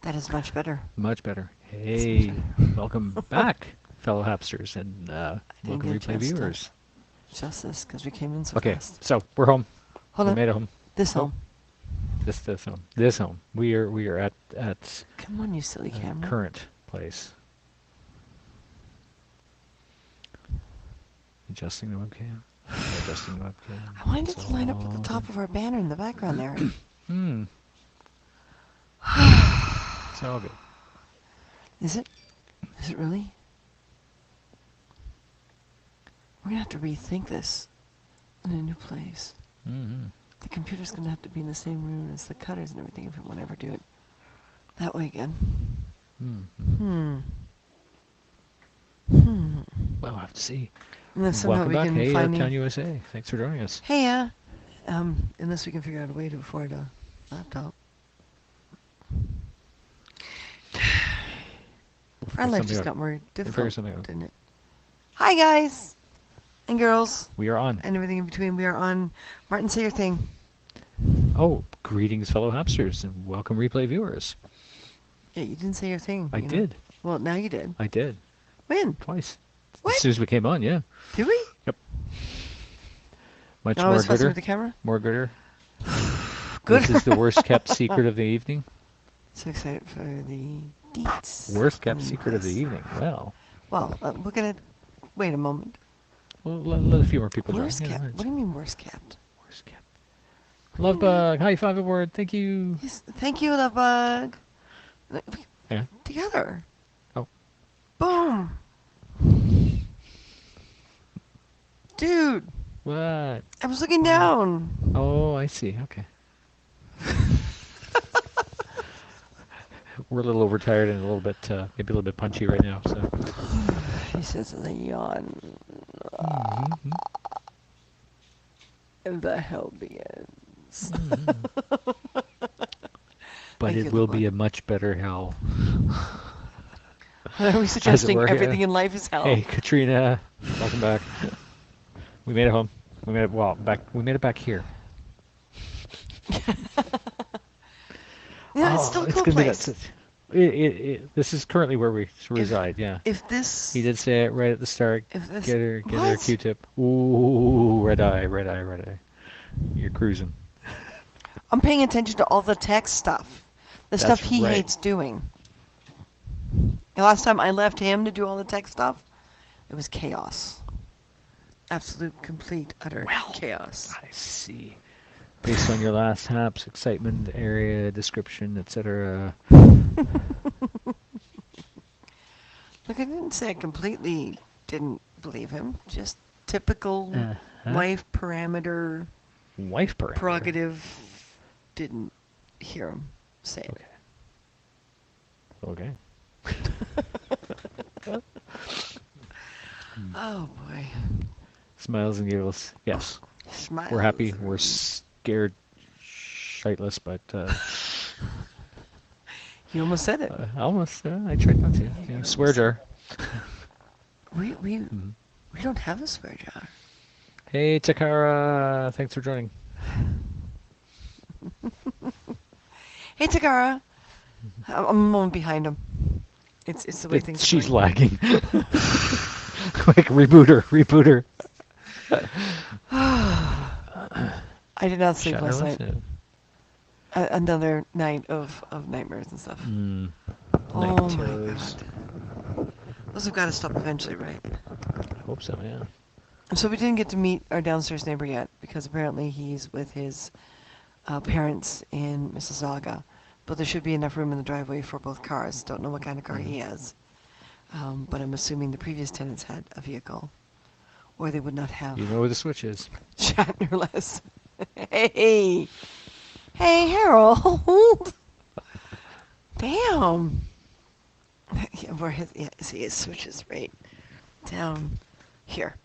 That is much better. Much better. It's much Hey, better. welcome back, fellow Hapsters, and I didn't welcome get a replay chance to viewers. justice because we came in so Okay, fast. so we're home. Hold We on. made it home. This Oh, home. this home. This home. We are at Come on, you silly camera. current place. Adjusting the webcam. Adjusting the webcam. I wanted It's it to line up with the all top good. of our banner in the background there. Hmm. It's all good. Is it? Is it really? We're gonna have to rethink this in a new place. Mm-hmm. The computer's gonna have to be in the same room as the cutters and everything if we want to ever do it that way again. Mm-hmm. Hmm. Well, we'll have to see. Unless somehow Welcome we back. can Hey, find Uptown USA. Thanks for joining us. Hey, unless we can figure out a way to afford a laptop. We'll Our figure life something just out. got more We'll figure difficult, something out. didn't it? Hi, guys and girls We are on. and everything in between. We are on. Martin, say your thing. Oh, greetings, fellow Hapsters, and welcome, replay viewers. Yeah, you didn't say your thing. I you know. did. Well, now you did. I did. When? Twice. As What? soon as we came on, yeah. Did we? Yep. Much I more was fussing gooder. with the camera. More gooder. Good. This is the worst kept secret of the evening. So excited for the deets. Worst kept coming in secret of the place. evening. Well, We're gonna wait a moment. well let a few more people join. Worst Yeah, kept. right. What do you mean worst kept? Worst kept. Love bug. High five award. Thank you. Yes, thank you, Love Bug. Yeah. Together. Oh. Boom. Dude, What? I was looking down. Oh, I see. Okay. We're a little overtired and a little bit, maybe a little bit punchy right now. So. He says in the yawn. Mhm. And the hell begins. But Thank it you, will Love be Bug. a much better hell. Are we suggesting were, yeah. everything in life is hell? Hey, Katrina, welcome back. We made it home. We made it back. We made it back here. Yeah, it's still a cool gonna place. this is currently where we reside. Yeah. If this, He did say it right at the start. if this, Get her a what? Q-tip. Ooh, red eye, red eye, red eye. You're cruising. I'm paying attention to all the tech stuff, the stuff That's he right. hates doing. The last time I left him to do all the tech stuff, it was chaos. Absolute, complete, utter chaos. I see. Based on your last haps, excitement, area, description, etc. Look, I didn't say I completely didn't believe him. Just typical Uh-huh. wife parameter Wife parameter. prerogative. Didn't hear him say it. Okay. Oh boy. Smiles and giggles. Yes. Smiles. We're happy. We're scared shiteless, but You almost said it. almost. I tried not to. Yeah, swear jar. We don't have a swear jar. Hey, Takara. Thanks for joining. Hey Takara. I'm a moment behind him. It's the way things. She's are going. lagging. Quick, reboot her. Reboot her. I did not sleep Shatner last list? night. Another night of nightmares and stuff. Night Oh my terrors. god. Those have got to stop eventually, right? I hope so, yeah. So we didn't get to meet our downstairs neighbor yet because apparently he's with his parents in Mississauga. But there should be enough room in the driveway for both cars. Don't know what kind of car he has. But I'm assuming the previous tenants had a vehicle. Or they would not have You know where the switch is. Shatnerless. Hey! Hey, Harold! Damn! Yeah, where his, yeah, see, his switches right down here.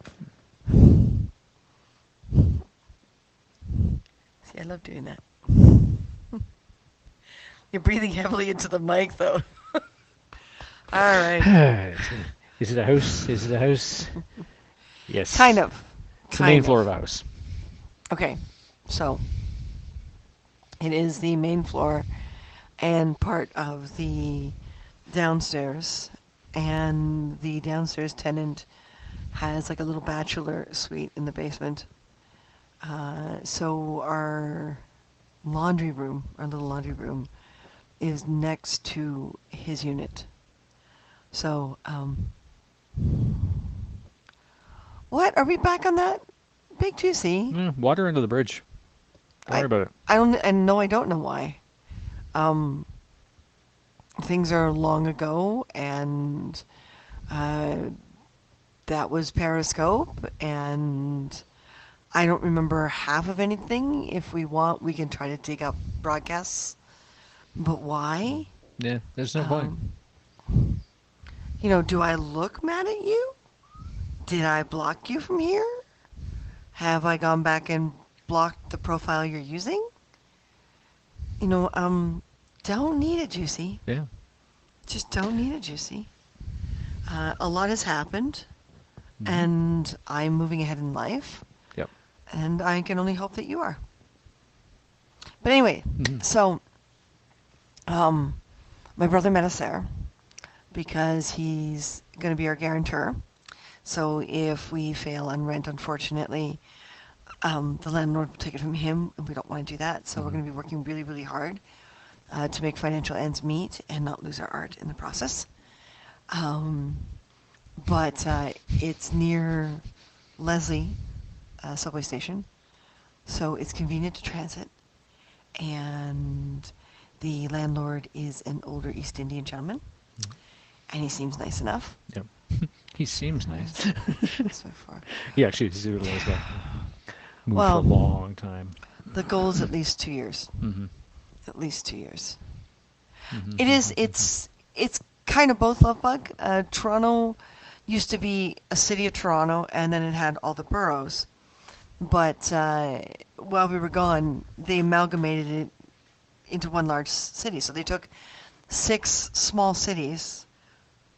See, I love doing that. You're breathing heavily into the mic, though. All right. Is it a house? Is it a house? Yes. Kind of. It's the main floor of a house. Okay, so it is the main floor, and part of the downstairs. And the downstairs tenant has like a little bachelor suite in the basement. So our little laundry room, is next to his unit. So, what? Are we back on that? Big Juicy. Water under the bridge. Don't worry about it. I don't, and no, I don't know why. Um, things are long ago, and that was Periscope, and I don't remember half of anything. If we want, we can try to dig up broadcasts. But why? Yeah, there's no point. Do I look mad at you? Did I block you from here? Have I gone back and blocked the profile you're using? Don't need it, Juicy. Yeah. Just don't need it, Juicy. A lot has happened, Mhm. and I'm moving ahead in life, Yep. and I can only hope that you are. But anyway, Mhm. so, my brother met us there because he's going to be our guarantor. So if we fail on rent, unfortunately, the landlord will take it from him, and we don't want to do that. So we're going to be working really, really hard to make financial ends meet and not lose our art in the process. But it's near Leslie subway station, so it's convenient to transit. And the landlord is an older East Indian gentleman, and he seems nice enough. Yep. He seems nice. So far. He actually is really as well. Moved Well, for a long time. the goal is at least 2 years. Mm-hmm. At least 2 years. Mm-hmm. It is. It's kind of both, Love Bug. Toronto used to be a city of Toronto, and then it had all the boroughs. But while we were gone, they amalgamated it into one large city. So they took 5 small cities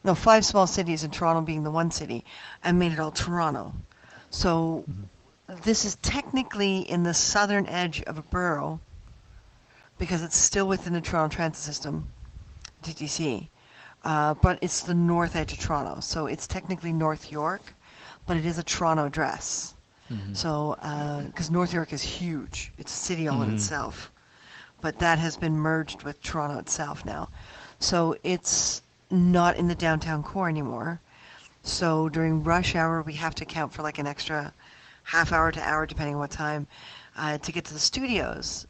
in Toronto being the one city, and made it all Toronto. So this is technically in the southern edge of a borough, because it's still within the Toronto Transit System, TTC. But it's the north edge of Toronto, so it's technically North York, but it is a Toronto address. Mm-hmm. So, because North York is huge, it's a city all in Mhm. itself, but that has been merged with Toronto itself now. So it's not in the downtown core anymore. So during rush hour, we have to account for like an extra half hour to hour, depending on what time, to get to the studios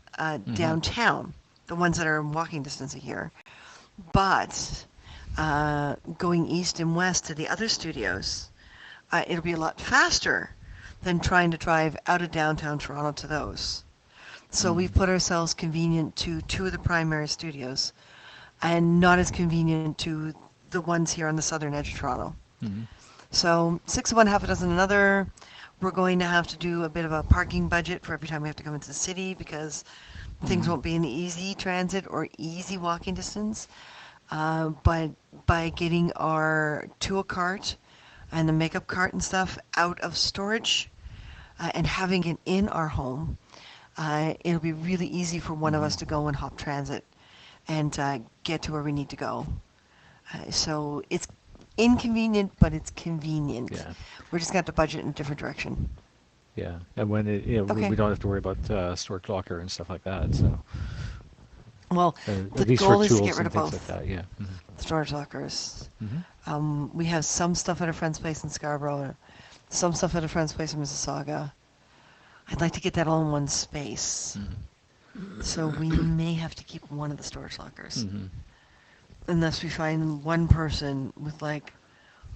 downtown, the ones that are in walking distance of here. But going east and west to the other studios, it'll be a lot faster than trying to drive out of downtown Toronto to those. So we've put ourselves convenient to 2 of the primary studios, and not as convenient to the ones here on the southern edge of Toronto. Mm-hmm. So 6 of one, half a dozen another. We're going to have to do a bit of a parking budget for every time we have to come into the city, because things won't be in easy transit or easy walking distance. But by getting our tool cart and the makeup cart and stuff out of storage and having it in our home, it'll be really easy for one of us to go and hop transit and get to where we need to go. So it's inconvenient, but it's convenient. Yeah. We're just going to have to budget in a different direction. Yeah. And when Okay. we don't have to worry about storage locker and stuff like that. So Well, at the least goal for is to tools get rid and of things both like that. Yeah. Mm-hmm. storage lockers. Mm-hmm. We have some stuff at a friend's place in Scarborough, some stuff at a friend's place in Mississauga. I'd like to get that all in one space. So we may have to keep one of the storage lockers. Mm-hmm. Unless we find one person with like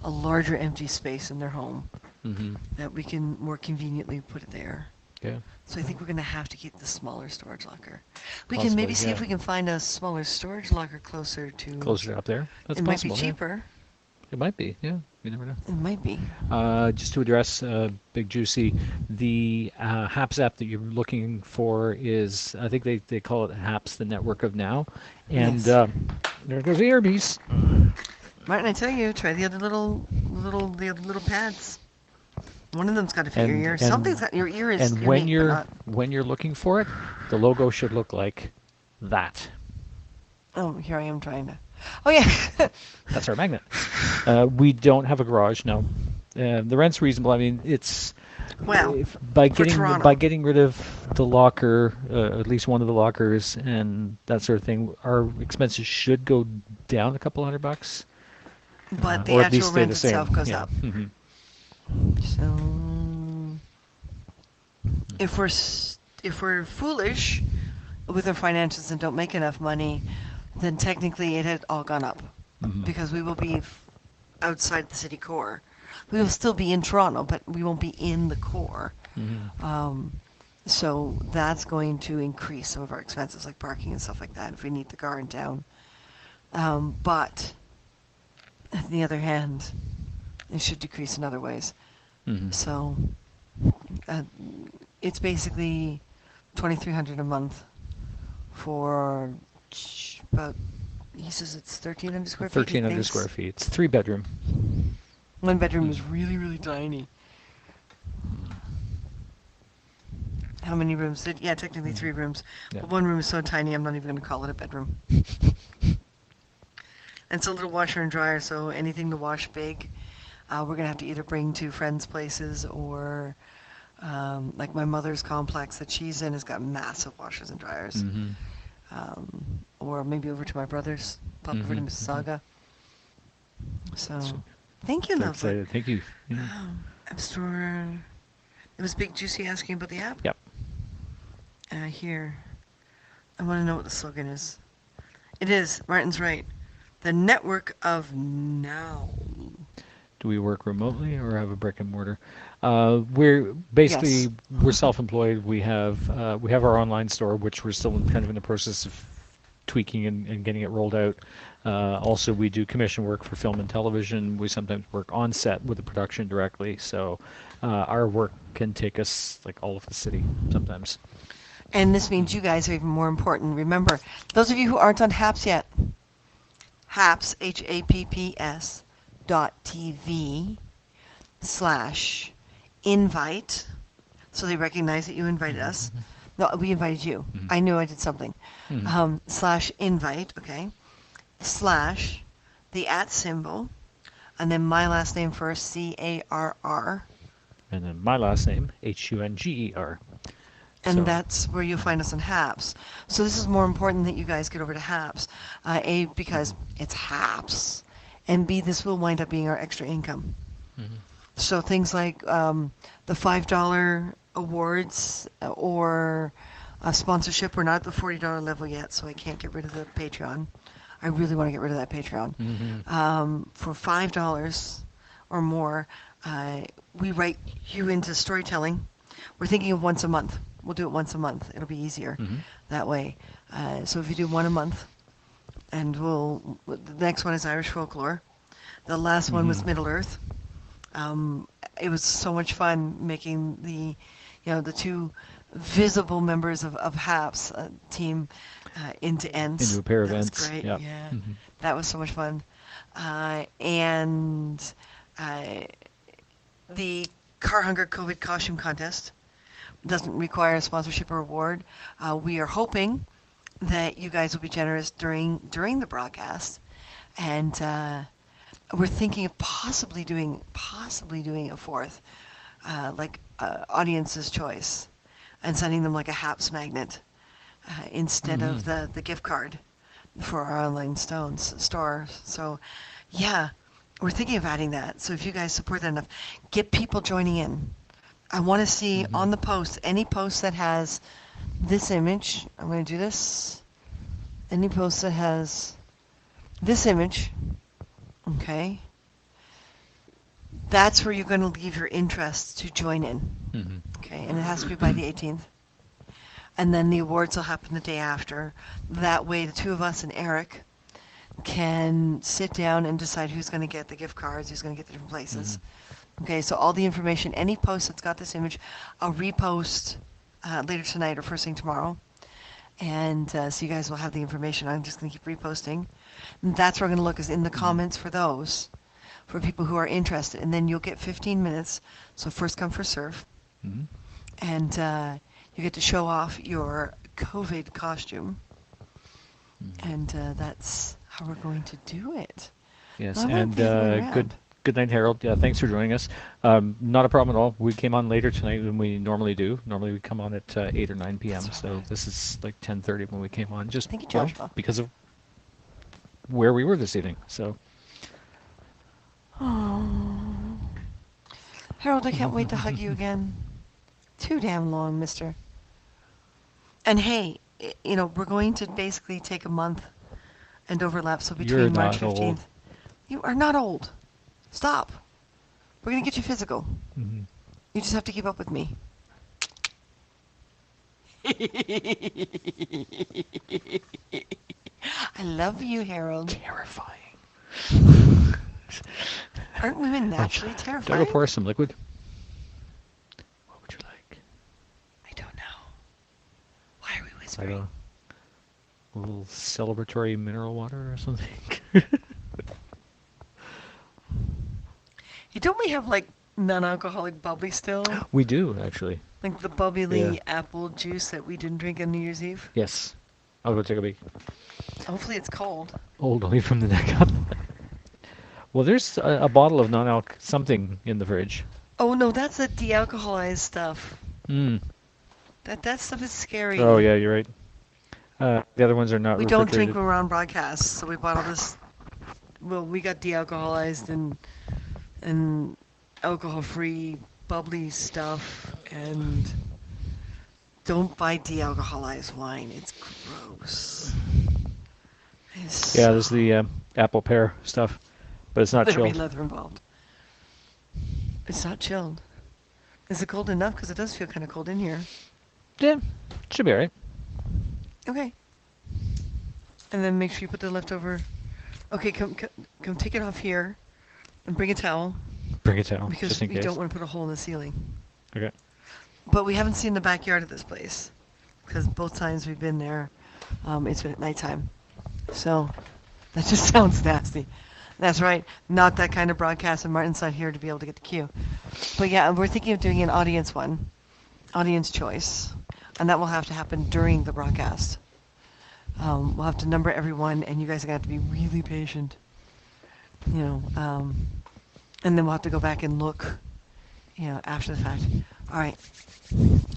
a larger empty space in their home Mm-hmm. that we can more conveniently put it there. Yeah. So I think we're going to have to keep the smaller storage locker. We Possibly, can maybe see if yeah. we can find a smaller storage locker closer to... Closer up there. That's it possible. might be yeah. cheaper. It might be. Yeah. You never know. It might be. Just to address Big Juicy, the HAPS app that you're looking for is, I think they call it HAPS, the Network of Now. And Yes. there goes the earpiece. Martin, I tell you, try the other little pads. One of them's got to fit your ear. Something's got your ear is And when unique, but you're looking for it, the logo should look like that. Oh, here I am trying to. Oh yeah. That's our magnet. We don't have a garage, no. The rent's reasonable. I mean, it's Well, if by for getting Toronto, getting rid of the locker, at least one of the lockers, and that sort of thing, our expenses should go down a couple $100, but the or at least actual stay rent the same. itself goes Yeah. up. So if we're foolish with our finances and don't make enough money, then technically it had all gone up because we will be outside the city core. We will still be in Toronto, but we won't be in the core. Um, so that's going to increase some of our expenses, like parking and stuff like that, if we need the car in town. But on the other hand, it should decrease in other ways. So uh, it's basically 2,300 a month for about. He says it's 1,300 square feet. 1,300 square feet. It's 3 bedroom. One bedroom is really, really tiny. How many rooms? Yeah, technically 3 rooms. Yeah. But one room is so tiny, I'm not even going to call it a bedroom. And it's a little washer and dryer, so anything to wash big, we're going to have to either bring to friends' places or, like my mother's complex that she's in has got massive washers and dryers. Or maybe over to my brother's, pop over to Mississauga. So, thank you, So lovely. excited. Thank you. Yeah. App Store. It was Big Juicy asking about the app. Yep. Here. I want to know what the slogan is. It is, Martin's right. The network of now. Do we work remotely or have a brick and mortar? We're basically Yes. we're self-employed. We have our online store, which we're still kind of in the process of tweaking and getting it rolled out. Also, we do commission work for film and television. We sometimes work on set with the production directly. So our work can take us like all of the city sometimes. And this means you guys are even more important. Remember, those of you who aren't on HAPS yet, HAPS, HAPPS .tv/invite, so they recognize that you invited us. No, we invited you. I knew I did something. /invite, okay, / the @ symbol, and then my last name first, CARR. And then my last name, HUNGER. And So- that's where you'll find us on HAPS. So this is more important that you guys get over to HAPS. A, because it's HAPS. And B, this will wind up being our extra income. So things like the $5 awards or a sponsorship. We're not at the $40 level yet, so I can't get rid of the Patreon. I really want to get rid of that Patreon. For $5 or more, we write you into storytelling. We're thinking of once a month. We'll do it once a month. It'll be easier that way. So if you do one a month, and the next one is Irish folklore. The last one was Middle Earth. It was so much fun making the 2 visible members of HAPS team into Ents. Into a pair of That was Ents, great. yep. Yeah, that was so much fun. And the Car Hunger COVID costume contest doesn't require a sponsorship or award. We are hoping that you guys will be generous during the broadcast, and we're thinking of possibly doing a 4th, like audience's choice, and sending them like a HAPS magnet instead of the gift card for our online store. So, yeah, we're thinking of adding that. So if you guys support that enough, get people joining in. I want to see on the post, any post that has this image. I'm going to do this. Any post that has this image, okay, that's where you're going to leave your interest to join in. Okay, and it has to be by the 18th. And then the awards will happen the day after. That way, the 2 of us and Eric can sit down and decide who's going to get the gift cards, who's going to get the different places. Okay, so all the information, any post that's got this image, I'll repost later tonight or first thing tomorrow. And so you guys will have the information. I'm just going to keep reposting. And that's where I'm going to look, is in the comments for those, for people who are interested. And then you'll get 15 minutes, so first come, first serve. And you get to show off your COVID costume. And that's how we're going to do it. Yes, Well, I went and the other way around. good night, Harold. Yeah, thanks for joining us. Not a problem at all. We came on later tonight than we normally do. Normally we come on at 8 or 9 p.m. That's So all right. this is like 10:30 when we came on, just Thank you, well, Joshua. because of where we were this evening. So Oh. Harold, I can't wait to hug you again. Too damn long, mister. And hey, we're going to basically take a month and overlap, so between you're March not old. 15th. You are not old. Stop. We're going to get you physical. Mhm. You just have to keep up with me. I love you, Harold. Terrifying. Aren't women naturally Do I terrifying? go pour us some liquid? What would you like? I don't know. Why are we I whispering? don't know. A little celebratory mineral water or something? Hey, don't we have like non-alcoholic bubbly still? We do, actually. Like the bubbly Yeah. apple juice that we didn't drink on New Year's Eve? Yes. I'll go take a peek. Hopefully it's cold. Old only from the neck up. Well, there's a bottle of non-alc something in the fridge. Oh no, that's the de-alcoholized stuff. Mm. That stuff is scary. Oh, yeah, you're right. The other ones are not We don't drink refrigerated. when we're on broadcast, so we bought all this. Well, we got de-alcoholized and alcohol-free bubbly stuff, and don't buy de-alcoholized wine. It's gross. It's Yeah, there's the apple pear stuff, but it's not There'll be chilled. leather involved. It's not chilled. Is it cold enough? Because it does feel kind of cold in here. Yeah, should be alright. Okay. And then make sure you put the leftover. Okay, come take it off here, and bring a towel Bring a towel, because just in we case. don't want to put a hole in the ceiling. Okay. But we haven't seen the backyard of this place because both times we've been there, it's been at nighttime. So that just sounds nasty. That's right, not that kind of broadcast, and Martin's not here to be able to get the cue. But yeah, we're thinking of doing an audience one, audience choice, and that will have to happen during the broadcast. We'll have to number everyone, and you guys are gonna have to be really patient. And then we'll have to go back and look, after the fact. All right.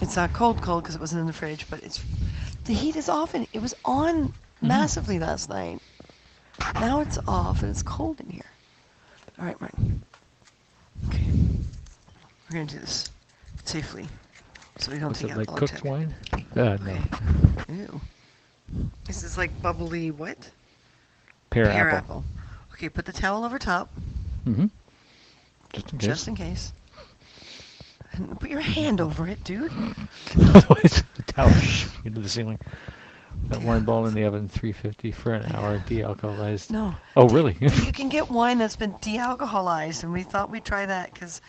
It's not cold because it wasn't in the fridge, but the heat is off, and it was on massively last night. Now it's off, and it's cold in here. All right, Martin. Okay. We're gonna do this safely, so we don't Was take it out like the cooked tech. wine? No. Okay. Ew. This is like bubbly what? Pear Pear apple. apple. Okay, put the towel over top, Mm-hmm. Just in case. just in case. And put your hand over it, dude. Otherwise, the towel into the ceiling. That wine ball in the oven, 350 for an hour, de-alcoholized. No. Oh, really? You can get wine that's been de-alcoholized, and we thought we'd try that because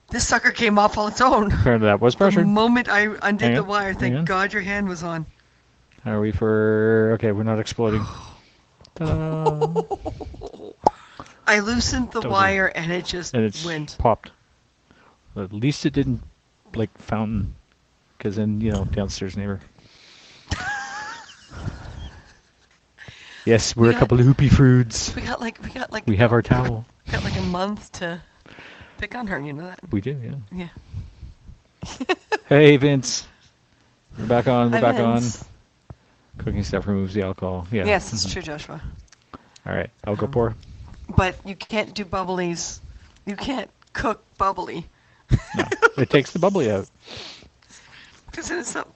this sucker came off on its own. Apparently that was The pressured. moment I undid Hang the on, wire, hang thank on. God your hand was on. Are we for... Okay, we're not exploding. Ta-da. I loosened the Doesn't- wire and it just And it's went. popped. At least it didn't, like, fountain. Because then, downstairs neighbor. Yes, we're We a got- couple of hoopy fruits. We got like We have our towel. a month to pick on her. You know that? We do, yeah. Yeah. Hey, Vince. We're back on. We're Hi, back Vince. on. Cooking stuff removes the alcohol. Yeah. Yes, it's mhm. true, Joshua. All right, I'll go pour. But you can't do bubblies. You can't cook bubbly. No, it takes the bubbly out. Because then it's not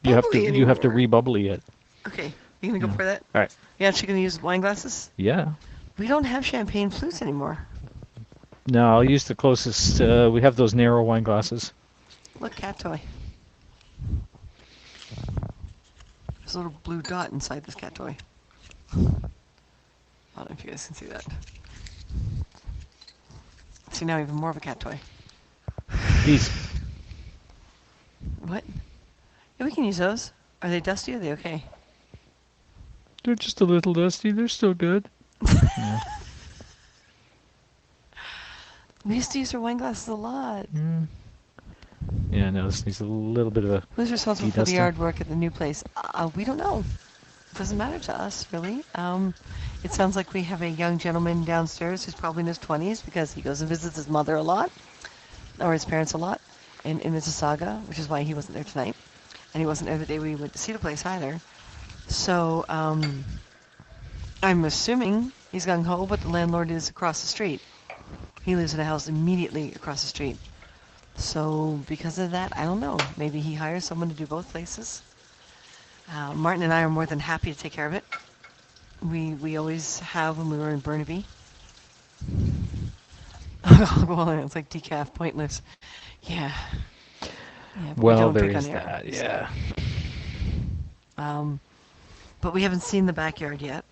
You have to bubbly anymore. re-bubbly it. Okay, you gonna go Yeah. for that? All right. You actually gonna use wine glasses? Yeah. We don't have champagne flutes anymore. No, I'll use the closest. We have those narrow wine glasses. Look, cat toy. There's a little blue dot inside this cat toy. I don't know if you guys can see that. See now even more of a cat toy. These. What? Yeah, we can use those. Are they dusty or are they okay? They're just a little dusty. They're still good. Yeah. We used to use our wine glasses a lot. Mm. Yeah, no, this needs a little bit of a... Who's responsible for the De-dusting. yard work at the new place? We don't know. Doesn't matter to us, really. It sounds like we have a young gentleman downstairs who's probably in his 20s because he goes and visits his mother a lot, or his parents a lot, in Mississauga, which is why he wasn't there tonight. And he wasn't there the day we went to see the place either. So, I'm assuming he's gung ho, but the landlord is across the street. He lives in a house immediately across the street. So, because of that, I don't know. Maybe he hires someone to do both places. Martin and I are more than happy to take care of it. We always have when we were in Burnaby. Well, it's like decaf, pointless. Yeah. Yeah, but we Well, don't there pick is on air, that. so. Yeah. But we haven't seen the backyard yet.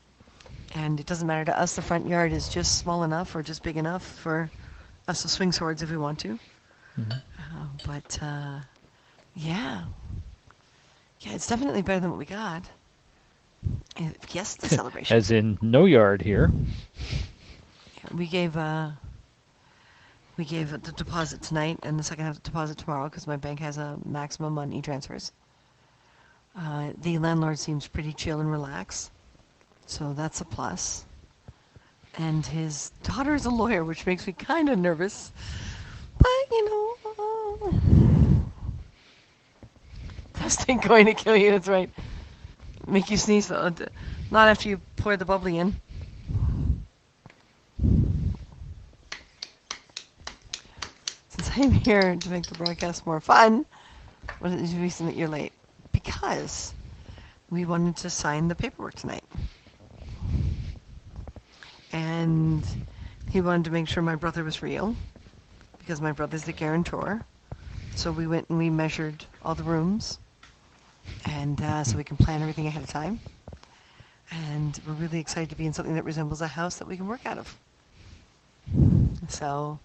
And it doesn't matter to us. The front yard is just small enough or just big enough for us to swing swords if we want to. But yeah. Yeah, it's definitely better than what we got. Yes, it's a celebration. As in no yard here. We gave the deposit tonight and the second half of the deposit tomorrow because my bank has a maximum on e-transfers. The landlord seems pretty chill and relaxed, so that's a plus. And his daughter is a lawyer, which makes me kind of nervous. But, test ain't going to kill you, that's right. Make you sneeze, though. Not after you pour the bubbly in. Since I'm here to make the broadcast more fun, what is the reason that you're late? Because we wanted to sign the paperwork tonight. And he wanted to make sure my brother was real, because my brother's the guarantor. So we went and we measured all the rooms, and so we can plan everything ahead of time. And we're really excited to be in something that resembles a house that we can work out of. So,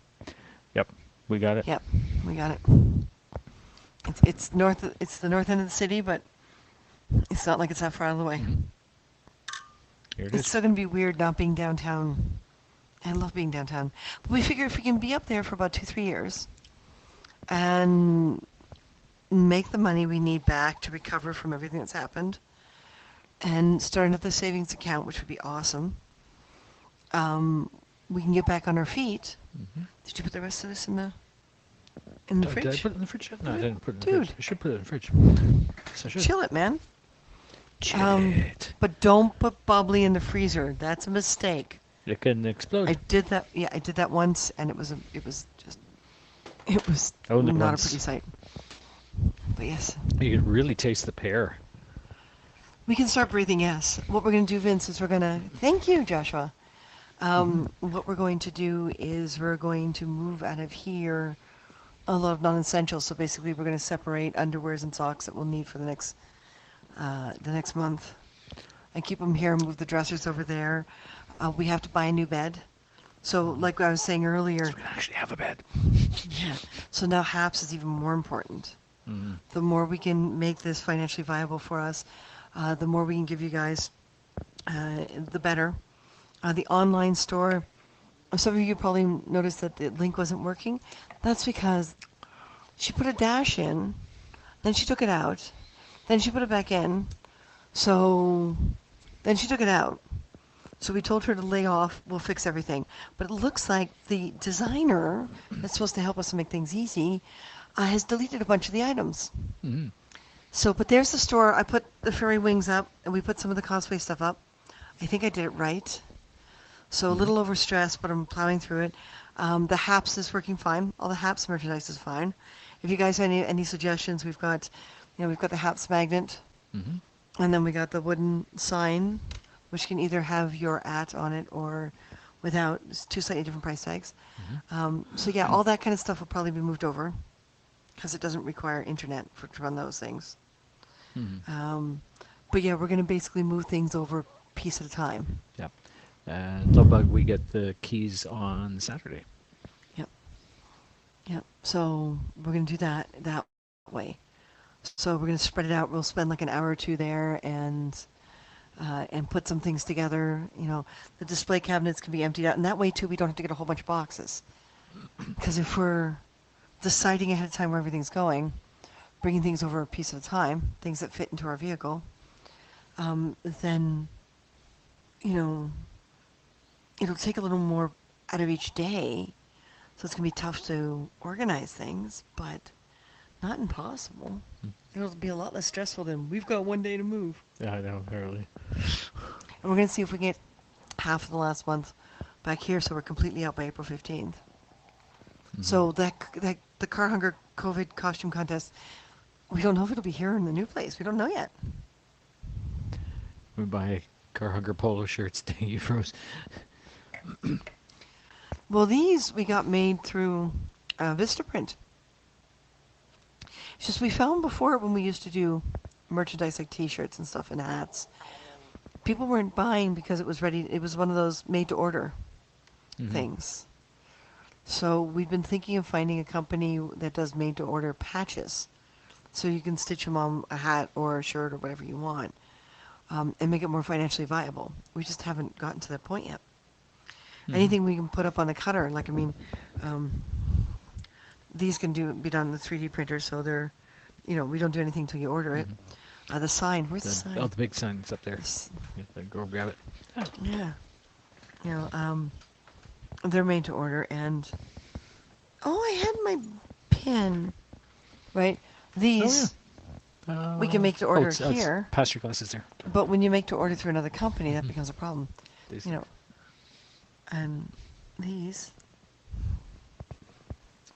Yep, we got it. yep, we got it. It's north. It's the north end of the city, but it's not like it's that far out of the way. Here it It's is. still gonna be weird not being downtown. I love being downtown. But we figure if we can be up there for about 2-3 years and make the money we need back to recover from everything that's happened and start another savings account, which would be awesome, we can get back on our feet. Did you put the rest of this in the Did I fridge? put it in the fridge? No, I didn't put it in the Dude. fridge. I should put it in the fridge. Yes, I should. Chill it, man. Chill it. But don't put bubbly in the freezer. That's a mistake. It can explode. I did that. Yeah, I did that once, and it was Owned it not once. a pretty sight. But yes, You can really taste the pear. we can start breathing. Yes. What we're going to do, Vince, is we're going to thank you, Joshua. What we're going to do is we're going to move out of here a lot of non-essentials. So basically, we're going to separate underwears and socks that we'll need for the next month, and keep them here. Move the dressers over there. We have to buy a new bed. So, like I was saying earlier, We actually have a bed. yeah. So now HAPS is even more important. The more we can make this financially viable for us, the more we can give you guys, the better. The online store, some of you probably noticed that the link wasn't working. That's because she put a dash in, then she took it out, then she put it back in, so then she took it out. So we told her to lay off, we'll fix everything. But it looks like the designer that's supposed to help us make things easy has deleted a bunch of the items. So, but there's the store. I put the fairy wings up, and we put some of the cosplay stuff up. I think I did it right. So a little overstressed, but I'm plowing through it. The HAPS is working fine. All the HAPS merchandise is fine. If you guys have any suggestions, we've got the HAPS magnet, and then we got the wooden sign, which can either have your @ on it or without. It's 2 slightly different price tags. So yeah, all that kind of stuff will probably be moved over because it doesn't require internet to run those things. But yeah, we're going to basically move things over a piece at a time. Yep. And Lovebug, we get the keys on Saturday. Yep. So we're going to do that way. So we're going to spread it out. We'll spend like an hour or two there and put some things together. The display cabinets can be emptied out, and that way too we don't have to get a whole bunch of boxes. Because if we're deciding ahead of time where everything's going, bringing things over a piece at a time, things that fit into our vehicle, then, you know, it'll take a little more out of each day. So it's going to be tough to organize things, but not impossible. It'll be a lot less stressful than we've got one day to move. Yeah, I know, really. And we're going to see if we can get half of the last month back here so we're completely out by April 15th. So that the Car Hunger COVID costume contest, we don't know if it'll be here in the new place. We don't know yet. We buy Car Hunger polo shirts. Dang you, Rose. Well, these we got made through Vistaprint. It's just we found before when we used to do merchandise like T-shirts and stuff and hats, people weren't buying because it was ready. It was one of those made-to-order things. So we've been thinking of finding a company that does made-to-order patches, so you can stitch them on a hat or a shirt or whatever you want, and make it more financially viable. We just haven't gotten to that point yet. Anything we can put up on the cutter, like, I mean, these can be done in the 3D printer, so they're, you know, we don't do anything till you order it. The sign, where's the sign? Oh, the big sign's up there. Yeah, then go grab it. Yeah. You know, they're made to order, and I had my pin, right? These we can make to order here, Pass your glasses there. but when you make to order through another company, that becomes a problem. These- You know, and these,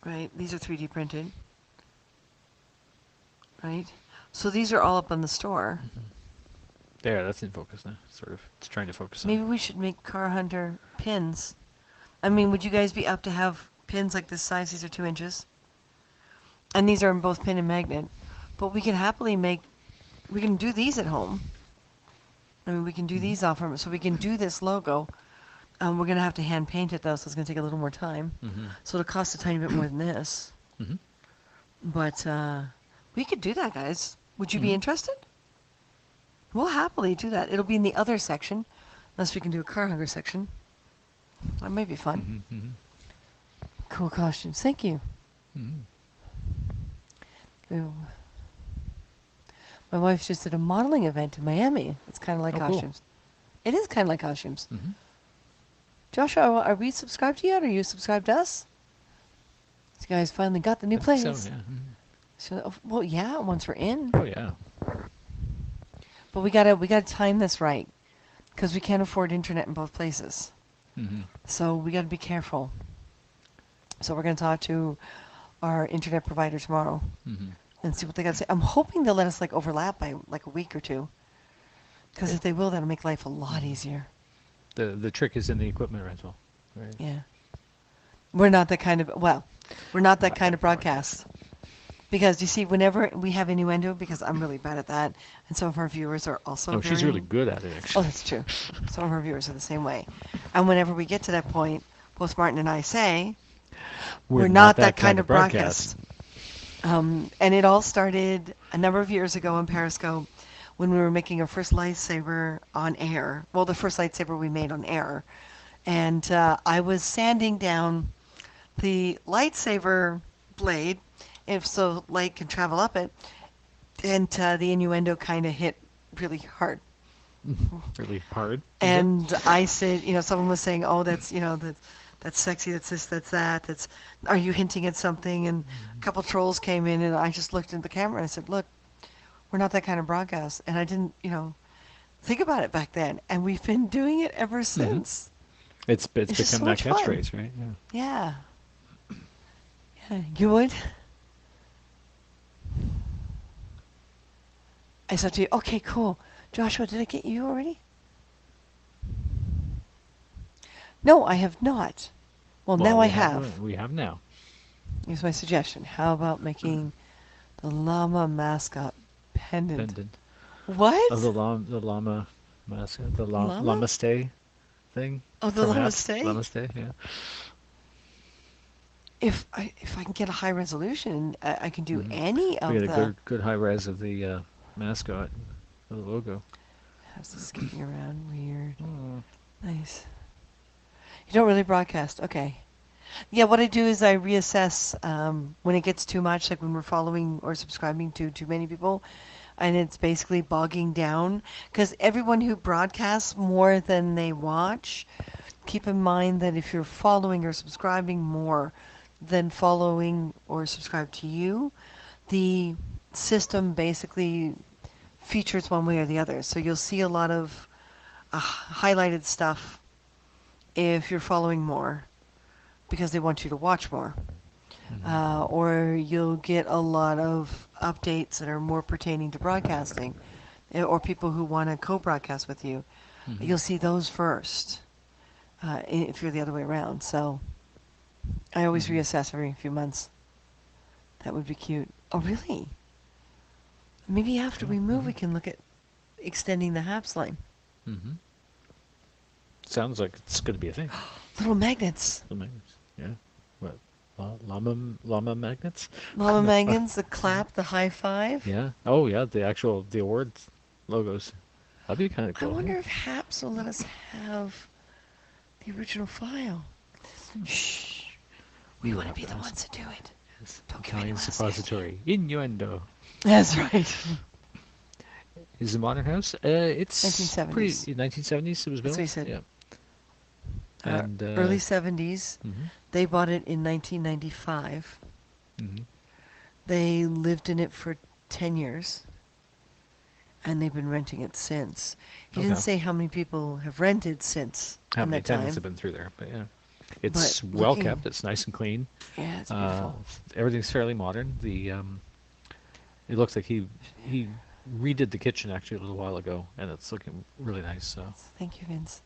right? These are 3D printed, right? So these are all up on the store. There, that's in focus now. Sort of. It's trying to focus on. Maybe we should make Car Hunter pins. I mean, would you guys be up to have pins like this size? These are 2 inches. And these are in both pin and magnet. But we can happily we can do these at home. I mean, we can do these off of, so we can do this logo. We're going to have to hand paint it though, so it's going to take a little more time. So it'll cost a tiny bit more than this. But we could do that, guys. Would you be interested? We'll happily do that. It'll be in the other section, unless we can do a Car Hunger section. That might be fun. Cool costumes. Thank you. Ooh. My wife just did a modeling event in Miami. It's kind of like Cool. costumes. It is kind of like costumes. Joshua, are we subscribed to you yet? Are you subscribed to us? You guys finally got the new place. So, yeah. So, well, yeah, once we're in. Oh, yeah. But we gotta time this right, because we can't afford internet in both places. So we gotta be careful. So we're gonna talk to our internet provider tomorrow and see what they gotta say. I'm hoping they'll let us like overlap by like a week or two, because if they will, that'll make life a lot easier. The trick is in the equipment rental. Right. Yeah. We're not that kind of broadcast. Because you see, whenever we have innuendo, because I'm really bad at that, and some of our viewers are also Oh, she's really good at it, Oh, actually. that's true. Some of our viewers are the same way. And whenever we get to that point, both Martin and I say, we're not that kind of broadcast. And it all started a number of years ago on Periscope when we were making our first lightsaber on air. Well, the first lightsaber we made on air. And I was sanding down the lightsaber blade, if so light can travel up it, and the innuendo kind of hit really hard. Really hard. And I said, you know, someone was saying, oh, that's, you know, that's sexy, that's this, that's that, are you hinting at something? And a couple trolls came in, and I just looked at the camera and I said, look, we're not that kind of broadcast. And I didn't, you know, think about it back then. And we've been doing it ever since. It's just become so that much fun. catchphrase, right? Yeah. Yeah. You would? I said to you, okay, cool. Joshua, did I get you already? No, I have not. Well, now we I have. We have now. Here's my suggestion. How about making the llama mascot pendant? Pendant. What? Oh, the llama mascot, the Llama? llama stay thing. Oh, the from llama Hats. stay? Llama stay, yeah. If I can get a high resolution, I can do any of We the... got a good high res of the mascot, the logo. How's this skipping around? Weird. Nice. You don't really broadcast. Okay. Yeah, what I do is I reassess when it gets too much, like when we're following or subscribing to too many people. and it's basically bogging down because everyone who broadcasts more than they watch, keep in mind that if you're following or subscribing more than following or subscribe to you, the system basically features one way or the other. So you'll see a lot of highlighted stuff if you're following more because they want you to watch more. Or you'll get a lot of updates that are more pertaining to broadcasting or people who want to co-broadcast with you. You'll see those first if you're the other way around. So I always reassess every few months. That would be cute. Oh, really? Maybe after we move, we can look at extending the HAPS line. Mm-hmm. Sounds like it's going to be a thing. Little magnets. The magnets. Yeah. What? Llama magnets? Llama magnets, the clap, the high five. Yeah. Oh, yeah. The awards logos. That'd be kind of I cool. wonder if HAPS will let us have the original file. Shh. We want to be the ones to do it. Yes. Don't give Italian anyone else suppository. Innuendo. That's right. Is the modern house? It's 1970s. Pretty 1970s. It was built. That's what he said. Yeah. And Early 70s. Mhm. They bought it in 1995. Mhm. They lived in it for 10 years. And they've been renting it since. He didn't Okay. say how many people have rented since How in many that tenants time. have been through there? But yeah, it's But well looking- kept. It's nice and clean. Yeah, it's beautiful. Everything's fairly modern. It looks like he redid the kitchen actually a little while ago, and it's looking really nice. So Thank you, Vince.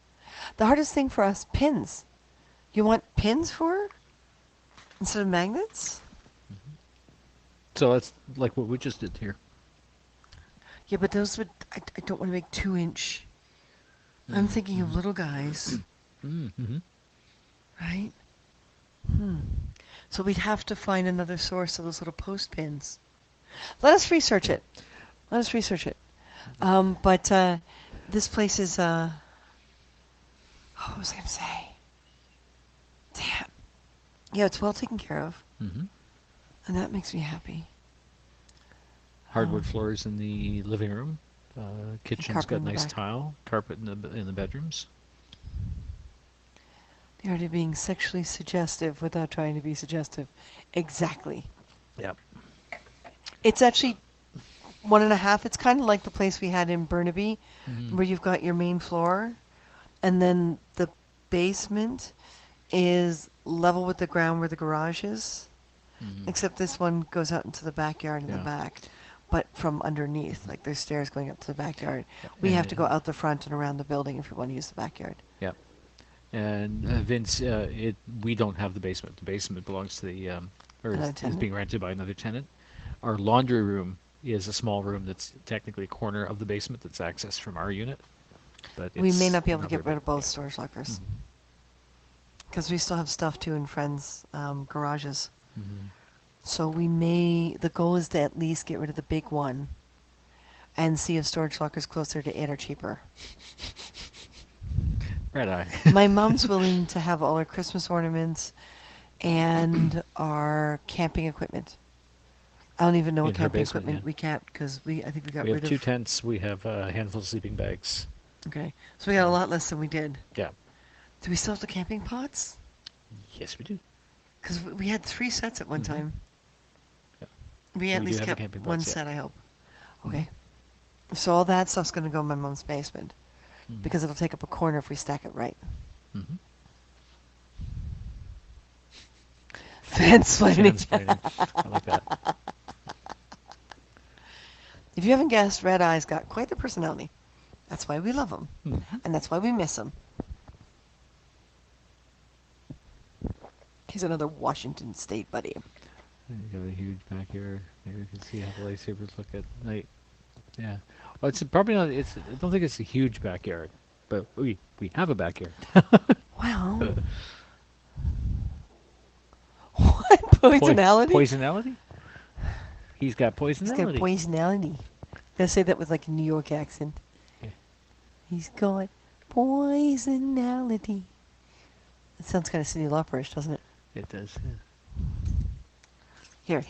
The hardest thing for us, pins. You want pins for instead of magnets? that's like what we just did here. Yeah, but those would, I don't want to make 2-inch. I'm thinking of little guys, Mm-hmm. right? So we'd have to find another source of those little post pins. Let us research it. Let us research it. But this place is, what was I going to say? Damn. Yeah, it's well taken care of, Mm-hmm. and that makes me happy. Hardwood floors in the living room. Kitchen's carpet got in the nice back. tile. Carpet in the bedrooms. The art of being sexually suggestive without trying to be suggestive. Exactly. Yep. It's actually 1.5. It's kind of like the place we had in Burnaby, Mhm. where you've got your main floor, and then the basement is level with the ground where the garage is. Mhm. Except this one goes out into the backyard in Yeah. the back, but from underneath, like there's stairs going up to the backyard. We have to go out the front and around the building if we want to use the backyard. Yep. And Vince, we don't have the basement. The basement belongs to the or Another is tenant. being rented by another tenant. Our laundry room is a small room that's technically a corner of the basement that's accessed from our unit. But We may it's not be able to not get very rid of big. both storage lockers. Mhm. Because we still have stuff too in friends' garages. Mhm. So the goal is to at least get rid of the big one and see if storage lockers closer to it are cheaper. Red eye. My mom's willing to have all our Christmas ornaments and our camping equipment. I don't even know what In her camping basement, equipment yeah. we kept because I think we got We have rid two of. tents. We have a handful of sleeping bags. Okay, so we got a lot less than we did. Yeah. Do we still have the camping pots? Yes, we do. Because we had 3 sets at one Mhm. time. Yeah. We at We do least have the kept camping one pots, yeah. set, I hope. Mhm. Okay. So all that stuff's going to go in my mom's basement Mhm. because it'll take up a corner if we stack it right. Mhm. Fansplaining. Mansplaining. I like that. If you haven't guessed, Red Eye's got quite a personality. That's why we love him. Mhm. And that's why we miss him. He's another Washington State buddy. You got a huge backyard. There you can see how the lightsabers look at night. Yeah. Well, it's probably not. I don't think it's a huge backyard, but we have a backyard. Well. What? Poisonality? Poisonality. He's got He's got poisonality. poisonality. Gotta say that with like a New York accent. Yeah. He's got poisonality. It sounds kind of Cyndi Lauperish, doesn't it? It does. Here.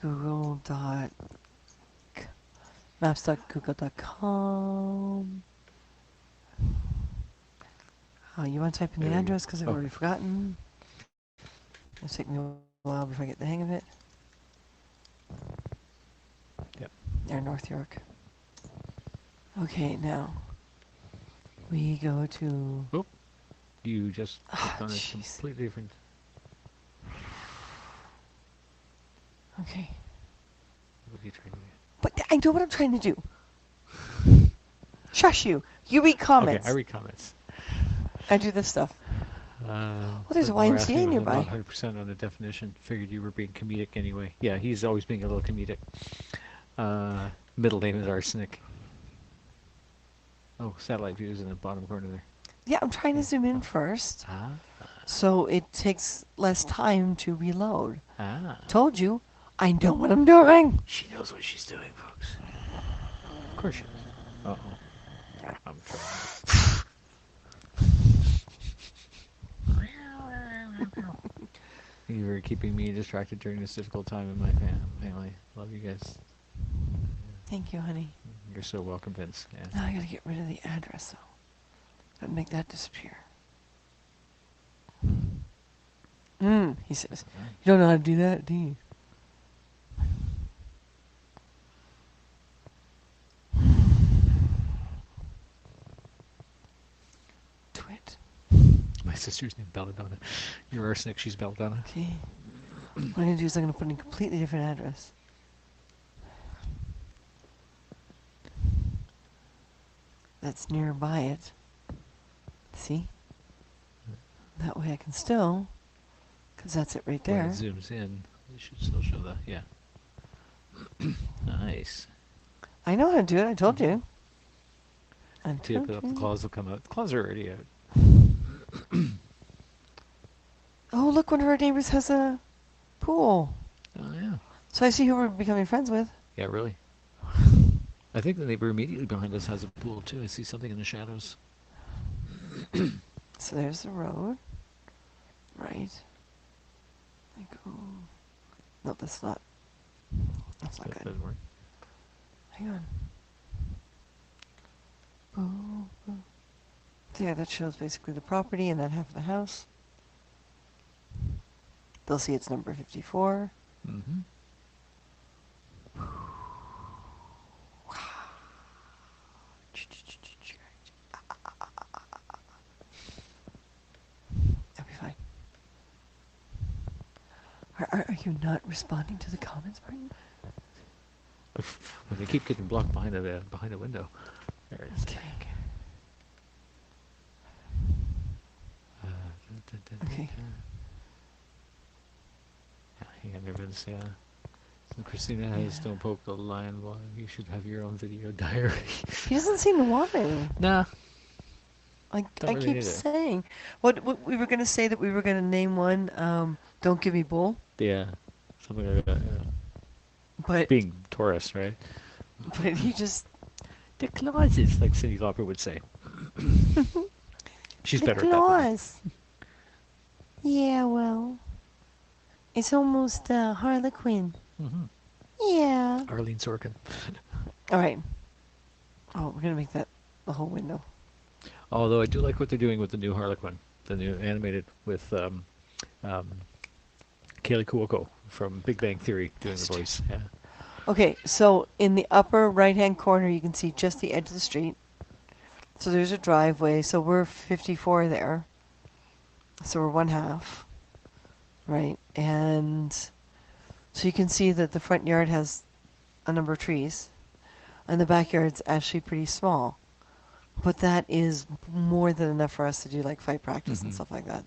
Google.com Maps.google.com. You want to type in the There you go. address because I've Oh. already forgotten. It'll take me a while before I get the hang of it. Yep. They're North York. Okay, now we go to. Oop. You just Ah, clicked on a jeez. completely different. Okay. What are you trying to do? But I know what I'm trying to do. Shush you. You read comments. Okay, I read comments. I do this stuff. There's a More YMCA asking was nearby. not 100% on the definition. Figured you were being comedic anyway. Yeah, he's always being a little comedic. Middle name is Arsenic. Oh, satellite view is in the bottom corner there. Yeah, I'm trying to Yeah. zoom in Oh. first, Ah. so it takes less time to reload. Ah. Told you, I know what I'm doing. She knows what she's doing, folks. Of course she does. Uh-oh. I'm trying. You were keeping me distracted during this difficult time in my family. Love you guys. Thank you, honey. You're so welcome, Vince. Yeah. Now I gotta get rid of the address, though. Gotta make that disappear. He says. You don't know how to do that, do you? Twit. My sister's named Belladonna. You're Arsenic, she's Belladonna. Okay. What I'm gonna do is I'm gonna put in a completely different address. That's nearby it. See? That way I can still, because that's it right When there. it zooms in, it should still show the, yeah. Nice. I know how to do it, I told you. I Tip told it up, the you. claws will come out. The claws are already out. Oh, look, one of our neighbors has a pool. Oh, yeah. So I see who we're becoming friends with. Yeah, really. I think the neighbor immediately behind us has a pool, too. I see something in the shadows. So there's the road. Right. I go. No, that's not. That's not That good. doesn't work. Hang on. Boo, boo. Yeah, that shows basically the property and that half of the house. They'll see it's number 54. Mm-hmm. That'll be fine. Are you not responding to the comments, Martin? Well, they keep getting blocked behind the window. There it is. Okay. Okay. Hang on, everyone's, yeah. So Christina has Yeah. Don't Poke the Lion. Well, you should have your own video diary. He doesn't seem to want to. Nah. Like Don't I really keep need it. saying, what we were gonna say that we were gonna name one. Don't give me bull, Yeah. Something like that, yeah. but Being Taurus, right? he just The clauses, like Cyndi Lauper would say. She's the better at that than me. claws. Yeah, well, it's almost Harlequin. Mhm. Yeah. Arlene Sorkin. All right. Oh, we're gonna make that the whole window. Although I do like what they're doing with the new Harlequin, the new animated with Kaylee Cuoco from Big Bang Theory doing the voice. Yeah. Okay, so in the upper right-hand corner, you can see just the edge of the street. So there's a driveway. So we're 54 there. So we're one half, right? And so you can see that the front yard has a number of trees, and the backyard's actually pretty small. But that is more than enough for us to do like fight practice and Mhm. stuff like that.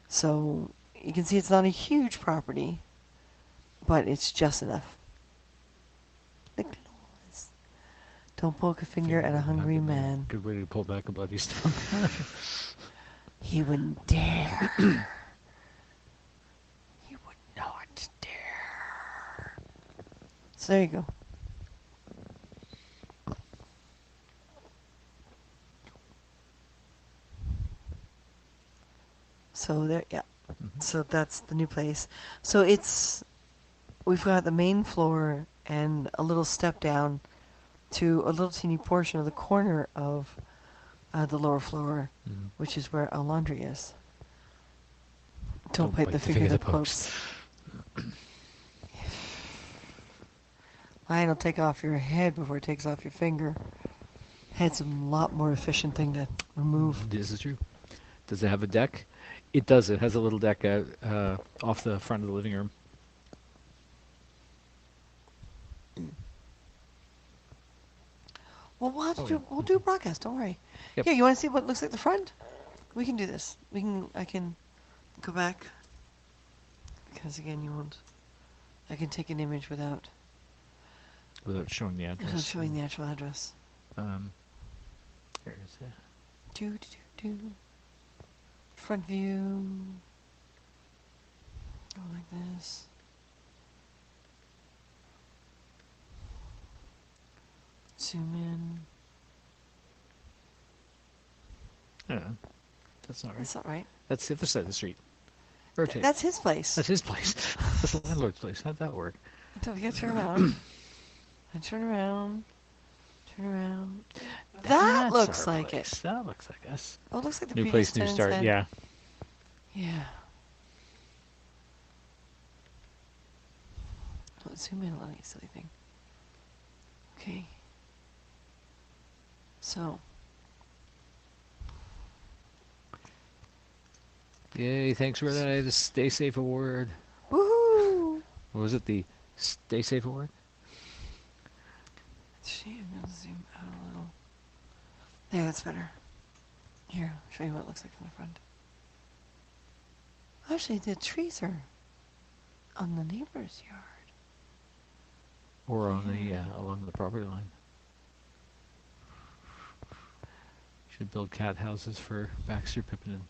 So you can see it's not a huge property, but it's just enough. The claws. Don't poke a finger at a hungry man. Good way to pull back a bloody stump. He wouldn't dare. He would not dare. So there you go. So there, yeah. Mhm. So that's the new place. So we've got the main floor and a little step down to a little teeny portion of the corner of the lower floor, Mhm. which is where our laundry is. Don't bite the the finger that pokes. Mine will take off your head before it takes off your finger. Head's a lot more efficient thing to remove. This is true. Does it have a deck? It does. It has a little deck out off the front of the living room. Well, we'll have to Oh, do, yeah. we'll do a broadcast. Don't worry. Yep. Here, you want to see what it looks like the front? We can do this. I can go back. Because again, you won't. I can take an image without Without showing the address. showing the actual address. Here it is. Do, do, do, do. Front view. Go like this. Zoom in. Yeah, that's not right. That's not right. That's the other side of the street. Rotate. That's his place. That's his place. That's the landlord's place. How'd that work? Don't forget to turn around. And turn around. Turn around. That That's looks our like place. it. That looks like us. Oh, it looks like the New previous place, new tenants start. had- Yeah. Yeah. Don't zoom in on any silly thing. Okay. So, Yay! Thanks for the Stay Safe Award. woohoo! What was it? The Stay Safe Award? I'm gonna zoom out a little. There, that's better. Here, I'll show you what it looks like from the front. Actually, the trees are on the neighbor's yard. Or on the along the property line. Should build cat houses for Baxter, Pippin, and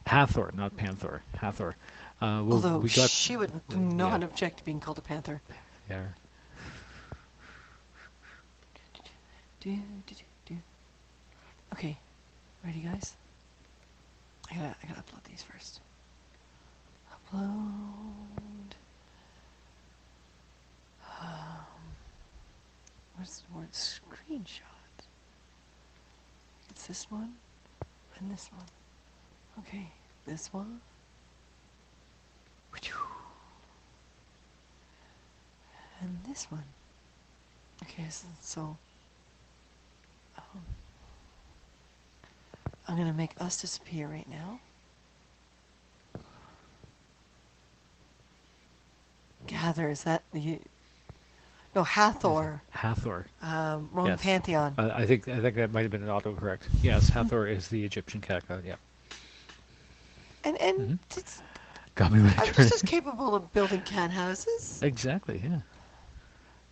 Hathor, not Panther. Hathor. Although we got she would not object to being called a panther. yeah. Do, do, do, do. Okay, ready, guys? I gotta upload these first. Upload. Where's the word screenshot? It's this one and this one. Okay, this one. And this one. Okay, so I'm gonna make us disappear right now. Gather, is that the... No, Hathor. Hathor. Wrong Yes. pantheon. I think that might have been an autocorrect. Yes, Hathor is the Egyptian cat god. Yeah. And Mhm. it's, Got me when I I'm turned. just as capable of building cat houses. Exactly. Yeah.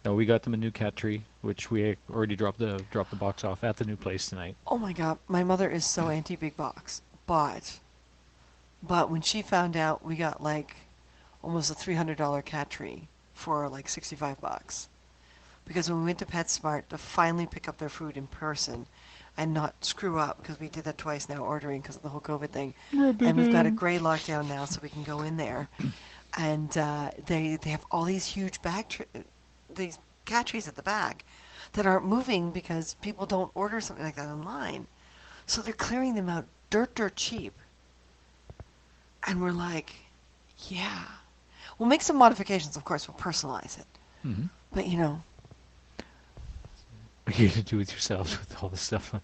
No, we got them a new cat tree, which we already dropped the box off at the new place tonight. Oh my god, my mother is so anti big box. But when she found out we got like almost a $300 cat tree for like 65 bucks. Because when we went to PetSmart to finally pick up their food in person and not screw up, because we did that twice now ordering because of the whole COVID thing. And we've got a gray lockdown now so we can go in there. And they have all these huge these cat trees at the back that aren't moving because people don't order something like that online. So they're clearing them out dirt cheap. And we're like, yeah. We'll make some modifications, of course, we'll personalize it. Mm-hmm. But you know, What are you gonna do with yourselves with all the stuff,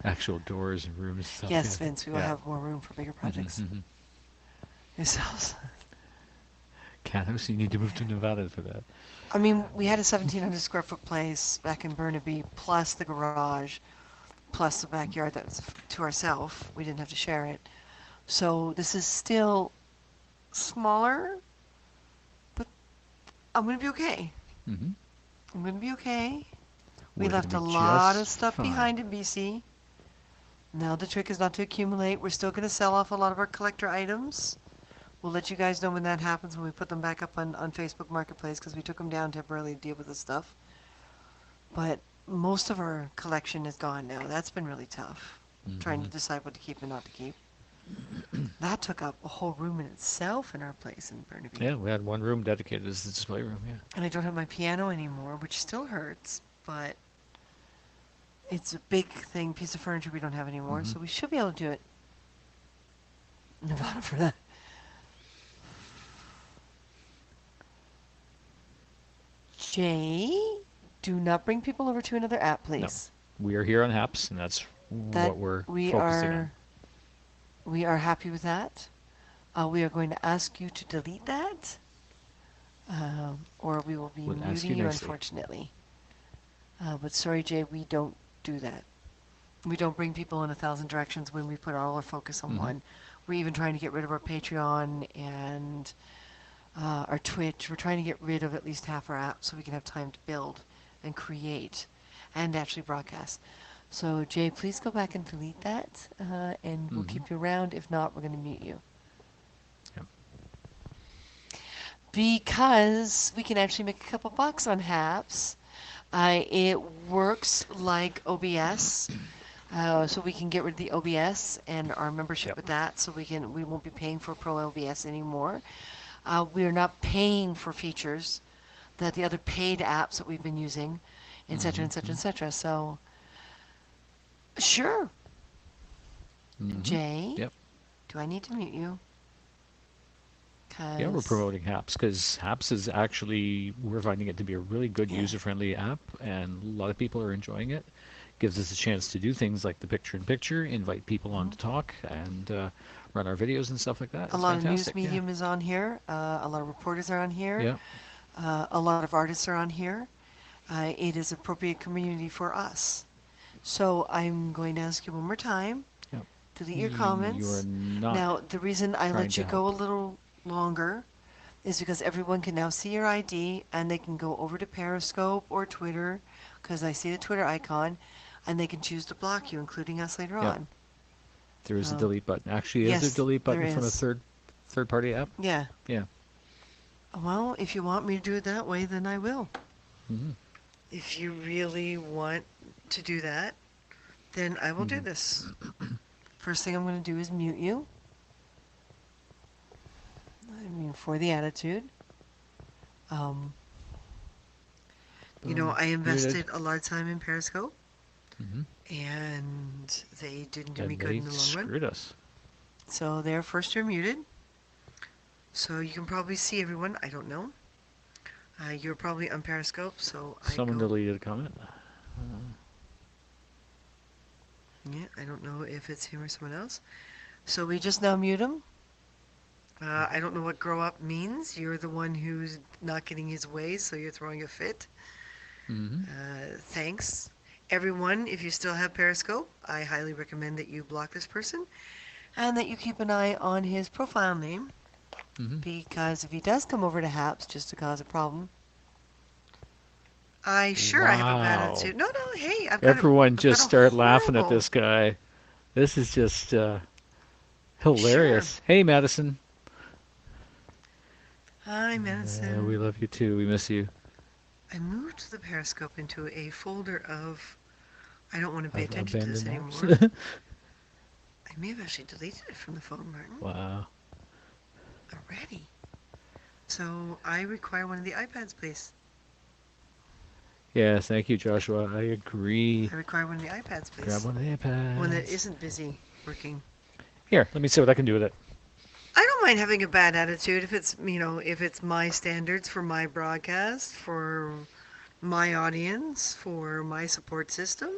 actual doors and rooms and stuff? yes, yeah. Vince, we will Yeah. have more room for bigger projects. Mhm. Yourselves. Cat house. You need to move to Nevada for that. I mean, we had a 1,700 square foot place back in Burnaby, plus the garage, plus the backyard that was to ourselves. We didn't have to share it. So this is still smaller, but I'm going to be okay. Mm-hmm. I'm going to be okay. We We're left a gonna be lot of just stuff fine. behind in BC. Now the trick is not to accumulate. We're still going to sell off a lot of our collector items. We'll let you guys know when that happens, when we put them back up on Facebook Marketplace, because we took them down temporarily to deal with the stuff. But most of our collection is gone now. That's been really tough, trying to Mhm. decide what to keep and not to keep. That took up a whole room in itself in our place in Burnaby. Yeah, we had one room dedicated as the display room. Yeah. And I don't have my piano anymore, which still hurts, but it's a big thing, piece of furniture we don't have anymore, Mhm. so we should be able to do it. Nevada for that. Jay, do not bring people over to another app, No, please. we are here on HAPS, and that's That what we're we focusing are on. we are happy with that. We are going to ask you to delete that, or we will be Would ask muting you you, nicely. unfortunately. But sorry, Jay, we don't do that. We don't bring people in 1,000 directions when we put all our focus on Mhm. one. We're even trying to get rid of our Patreon and our Twitch. We're trying to get rid of at least half our apps so we can have time to build and create and actually broadcast. So, Jay, please go back and delete that, and we'll Mhm. keep you around. If not, we're going to mute you. Yep. Because we can actually make a couple bucks on Haps. It works like OBS. So we can get rid of the OBS and our membership Yep. with that, so we won't be paying for Pro OBS anymore. We are not paying for features that the other paid apps that we've been using, et cetera, et cetera, et Mhm. cetera. So, sure, Mhm. Jay, Yep. do I need to mute you? Yeah, we're Cause promoting HAPS because HAPS is actually, we're finding it to be a really good yeah, user-friendly app, and a lot of people are enjoying it. Gives us a chance to do things like the picture-in-picture, invite people on mhm. to talk, and run our videos and stuff like that. A It's lot of news fantastic. Yeah. medium is on here. A lot of reporters are on here. Yeah. A lot of artists are on here. It is appropriate community for us. So I'm going to ask you one more time. Yeah. Delete your You are comments. not Now, the reason I trying let you to go a help. little longer is because everyone can now see your ID and they can go over to Periscope or Twitter, because I see the Twitter icon, and they can choose to block you, including us later Yep. on. There is a So, delete button. Actually, is there a yes, delete there button from a is. third party app? Yeah. Yeah. Well, if you want me to do it that way, then I will. Mm-hmm. If you really want to do that, then I will do Mm-hmm. this. First thing I'm going to do is mute you. I mean, for the attitude. Um, Boom. I Muted. invested a lot of time in Periscope, Mm-hmm. and they didn't do me And good they in the long run. screwed us. So they're first you're muted. So you can probably see everyone. I don't know. You're probably on Periscope, so I Someone go. deleted a comment. Yeah, I don't know if it's him or someone else. So we just now mute him. I don't know what grow up means. You're the one who's not getting his way, so you're throwing a fit. Mm-hmm. Thanks. Everyone, if you still have Periscope, I highly recommend that you block this person and that you keep an eye on his profile name, Mm-hmm. because if he does come over to Haps just to cause a problem, I have a bad Wow. attitude. No, no, hey, Everyone I've got just a start laughing at horrible. this guy. This is just Sure. hilarious. Hey, Madison. Hi, We Madison. love you too. We miss you. I moved the Periscope into a folder of. I don't want to pay Of attention to this abandoned anymore. apps. I may have actually deleted it from the phone, Martin. Wow. Already. So I require one of the iPads, please. Yeah, thank you, Joshua. I agree. I require one of the iPads, Grab please. one of the One that iPads. isn't busy working. Here, let me see what I can do with it. I don't mind having a bad attitude if it's my standards for my broadcast, for my audience, for my support system.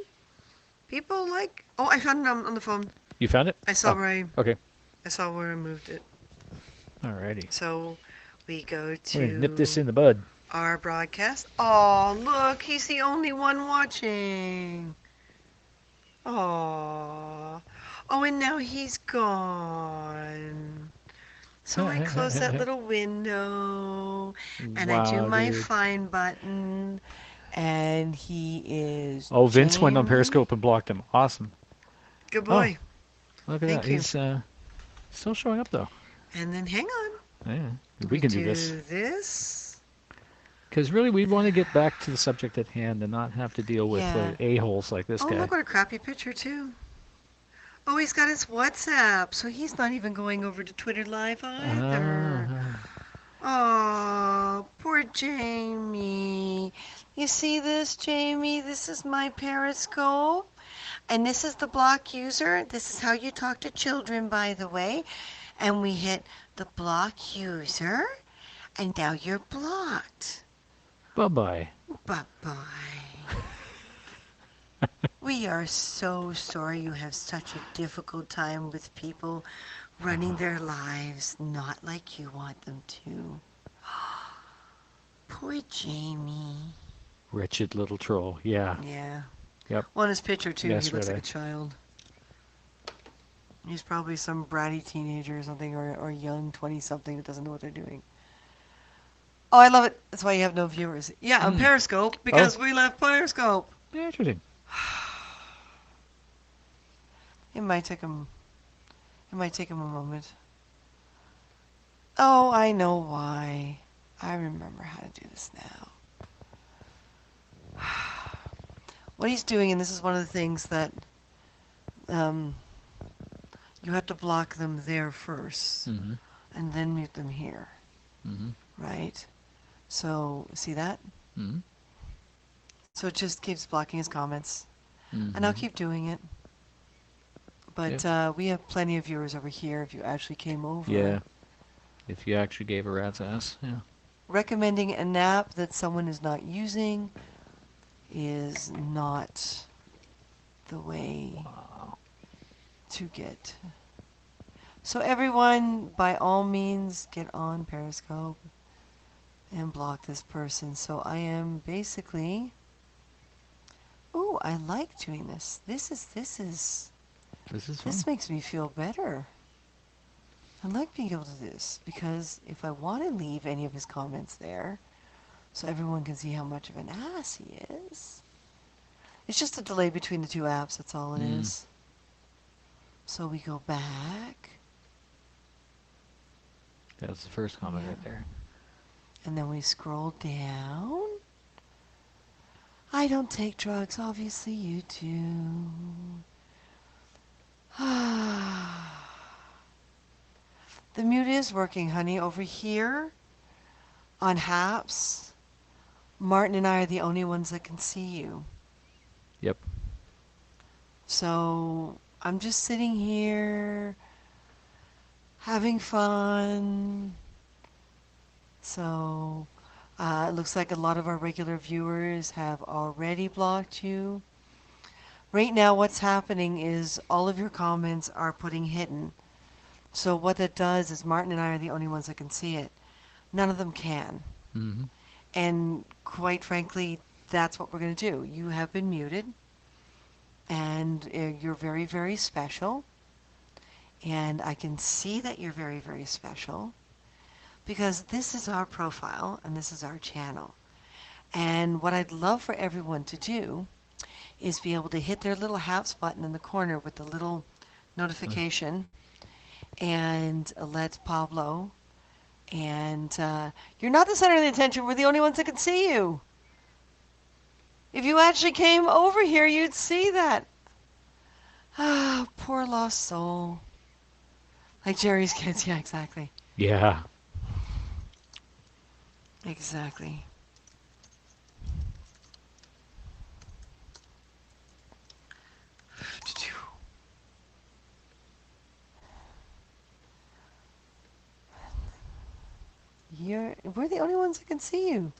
People like. Oh, I found it on the phone. You found it? I saw Oh, where okay. I moved it. Alrighty. So we go We're gonna nip this to in the bud. our broadcast. Oh, look, he's the only one watching. Oh. Oh, and now he's gone. So I close that little window and I do Wow, my dude. find button, and he is Oh, Vince went on Jamie. Periscope and blocked him. Awesome. Good Oh, boy. look at that. Thank you. He's still showing up though. And then hang on. Yeah, we We can do this. do this. Because really, we want to get back to the subject at hand and not have to deal with Yeah. a-holes like this Oh, guy. look what a crappy picture too. Oh, he's got his WhatsApp, so he's not even going over to Twitter Live either. Ah, Oh, poor Jamie. You see this, Jamie? This is my Periscope. And this is the block user. This is how you talk to children, by the way. And we hit the block user. And now you're blocked. bye-bye. Bye-bye. We are so sorry you have such a difficult time with people running their lives not like you want them to. Poor Jamie. Wretched little troll. Yeah. Yeah. Yep. Well, in his picture, too, he looks like Yesterday. a child. He's probably some bratty teenager or something, or young 20-something that doesn't know what they're doing. Oh, I love it. That's why you have no viewers. Yeah, on Periscope, because we left Periscope. Yeah, interesting. It might take him a moment. Oh, I know why. I remember how to do this now. What he's doing, and this is one of the things that you have to block them there first, Mm-hmm. and then mute them here, Mm-hmm. right? So, see that? Mm-hmm. So it just keeps blocking his comments, Mm-hmm. and I'll keep doing it. But we have plenty of viewers over here if you actually came over. Yeah. If you actually gave a rat's ass. Yeah. Recommending an app that someone is not using is not the way Wow. to get. So everyone, by all means, get on Periscope and block this person. So I am basically... Ooh, I like doing this. This is This is fun. This makes me feel better. I like being able to do this because if I want to leave any of his comments there so everyone can see how much of an ass he is, it's just a delay between the two apps, that's all it is. So we go back, That's the first comment right there. and then we scroll down. I don't take drugs, obviously you do. The mute is working, honey. Over here on Haps, Martin and I are the only ones that can see you. Yep. So I'm just sitting here having fun. So it looks like a lot of our regular viewers have already blocked you. Right now what's happening is all of your comments are putting hidden. So what that does is Martin and I are the only ones that can see it. None of them can. Mm-hmm. And quite frankly, that's what we're going to do. You have been muted, and you're very, very special. And I can see that you're very, very special because this is our profile and this is our channel. And what I'd love for everyone to do is be able to hit their little Haps button in the corner with the little notification and let Pablo. And you're not the center of the attention. We're the only ones that can see you. If you actually came over here, you'd see that. Ah, poor lost soul. Like Jerry's kids. Yeah, exactly. Yeah. Exactly. We're the only ones that can see you.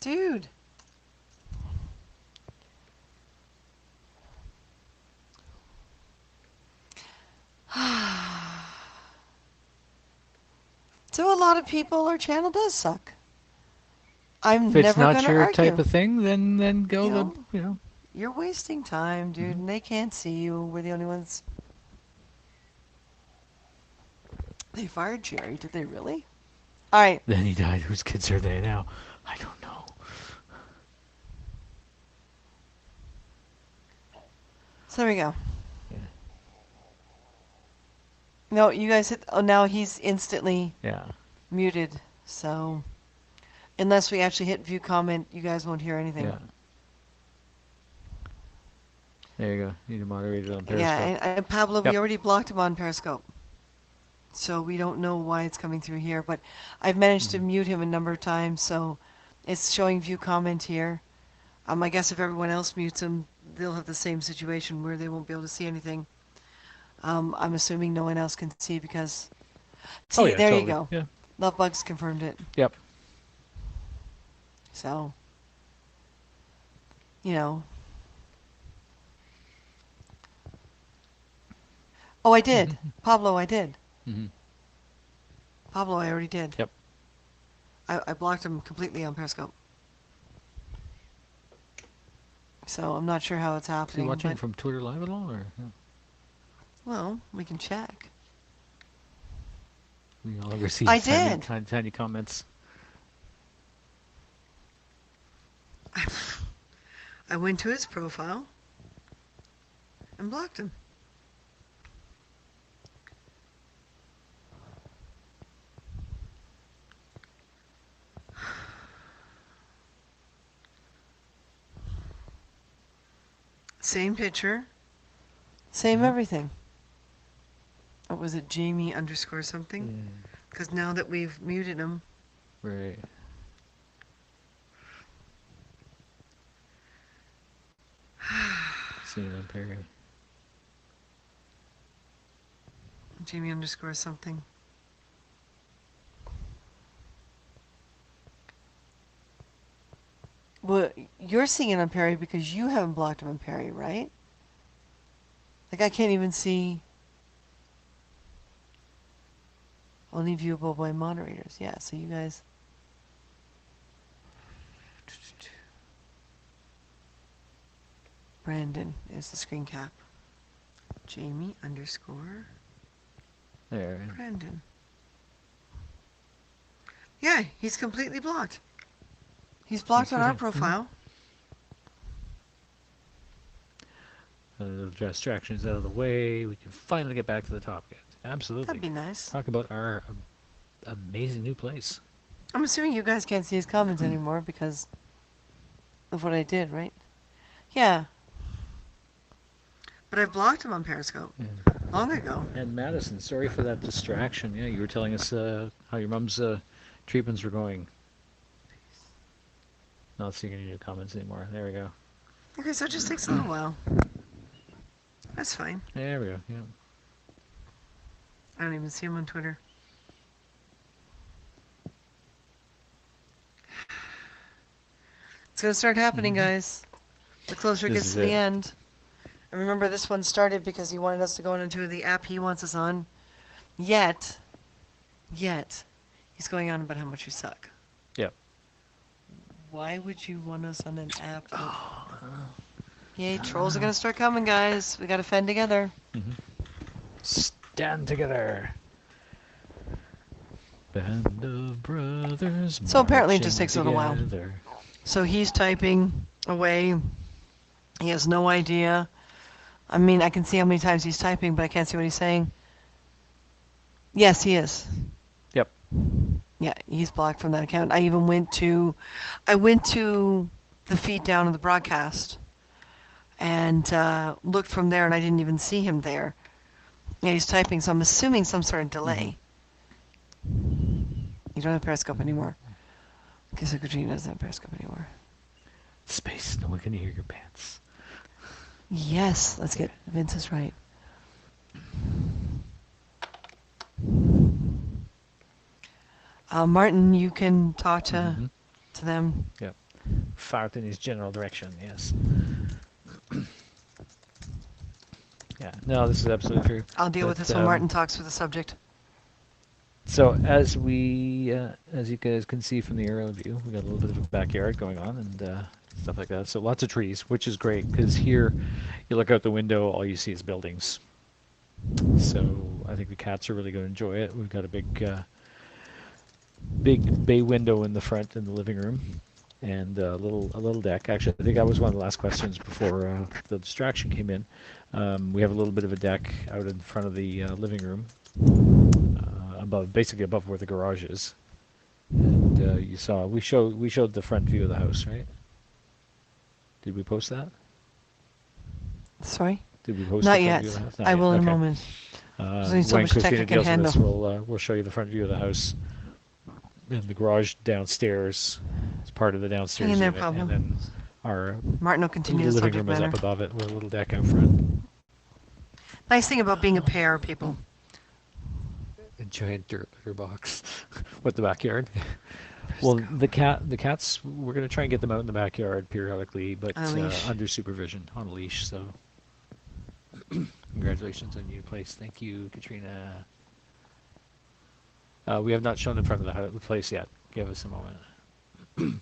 Dude. So a lot of people, our channel does suck. I'm If it's never not gonna your argue. type of thing, then go You know, the. You're wasting time, dude, and they can't see you. We're the only ones. They fired Jerry. Did they really? All right. Then he died. Whose kids are they now? I don't know. So there we go. Yeah. No, you guys hit. Oh, now he's instantly Yeah. muted. So unless we actually hit view comment, you guys won't hear anything. Yeah. There you go. You need to moderate it on Yeah, Periscope. and Pablo, we Yep. already blocked him on Periscope. So we don't know why it's coming through here, but I've managed to Mhm. mute him a number of times, so it's showing view comment here. I guess if everyone else mutes him, they'll have the same situation where they won't be able to see anything. I'm assuming no one else can see because, Oh see, yeah, there you totally. go. Yeah. Lovebug's confirmed it. Yep. So, you know. Oh, I did. Pablo, I did. Hmm. Pablo, I already did. Yep. I blocked him completely on Periscope. So I'm not sure how it's Is he happening, watching but, from Twitter Live at all, or yeah. well, we can check. We no longer see I tiny, did. tiny, tiny comments? I went to his profile and blocked him. Same picture, same Mhm. everything. Or was it Jamie underscore something? Yeah. Because now that we've muted him, Right. Seeing on Perry. Jamie underscore something. Well, you're seeing it on Perry because you haven't blocked him on Perry, right? Like I can't even see only viewable by moderators. Yeah, so you guys. Brandon is the screen cap. Jamie underscore There. Brandon. Yeah, he's completely blocked. He's blocked on our profile. The distractions out of the way. We can finally get back to the topic. Absolutely. That'd be nice. Talk about our amazing new place. I'm assuming you guys can't see his comments anymore because of what I did, right? Yeah. But I blocked him on Periscope Yeah. long ago. And Madison, sorry for that distraction. Yeah, you were telling us how your mom's treatments were going. Not seeing any new comments anymore. There we go. Okay, so it just takes a little while. That's fine. There we go. Yeah. I don't even see him on Twitter. It's gonna start happening, guys. The closer it This gets is to the it. end. And remember, this one started because he wanted us to go into the app he wants us on. Yet, he's going on about how much we suck. Yep. Why would you want us on an app? Yay, trolls are gonna start coming, guys. We gotta fend together. Stand together. Band of brothers. So apparently it just marching takes a little while. together. So he's typing away. He has no idea. I mean, I can see how many times he's typing, but I can't see what he's saying. Yes, he is. Yep. Yeah, he's blocked from that account. I went to the feed down of the broadcast and looked from there, and I didn't even see him there. Yeah, he's typing, so I'm assuming some sort of delay. You don't have Periscope anymore. Okay, so Katrina doesn't have Periscope anymore. Space. No one can hear your pants. Yes, let's get Vince's right. Martin, you can talk to them. Yep. Fart in his general direction. Yes. Yeah. No, this is absolutely true. I'll deal with But, this when Martin talks for the subject. So as you guys can see from the aerial view, we got a little bit of a backyard going on and stuff like that. So lots of trees, which is great because here, you look out the window, all you see is buildings. So I think the cats are really going to enjoy it. We've got a big bay window in the front in the living room, and a little deck. Actually, I think that was one of the last questions before the distraction came in. We have a little bit of a deck out in front of the living room, basically above where the garage is. And you saw we showed the front view of the house, right? Did we post that? Sorry? Did we post Not the front yet. view of the house? Not I yet. will in a Okay. moment. There's only so When much tech I Christina can deals with this, handle. we'll show you the front view of the house. And the garage downstairs is part of the downstairs Hang in there, unit, Pablo. and then our Martin will continue the living subject room is matter. up above it with a little deck out front. Nice thing about being a pair, people. A giant dirt litter box with the backyard. Well, the cats, we're gonna try and get them out in the backyard periodically, but On a leash. under supervision on a leash. So, congratulations on your new place. Thank you, Katrina. We have not shown the front of the place yet. Give us a moment. Look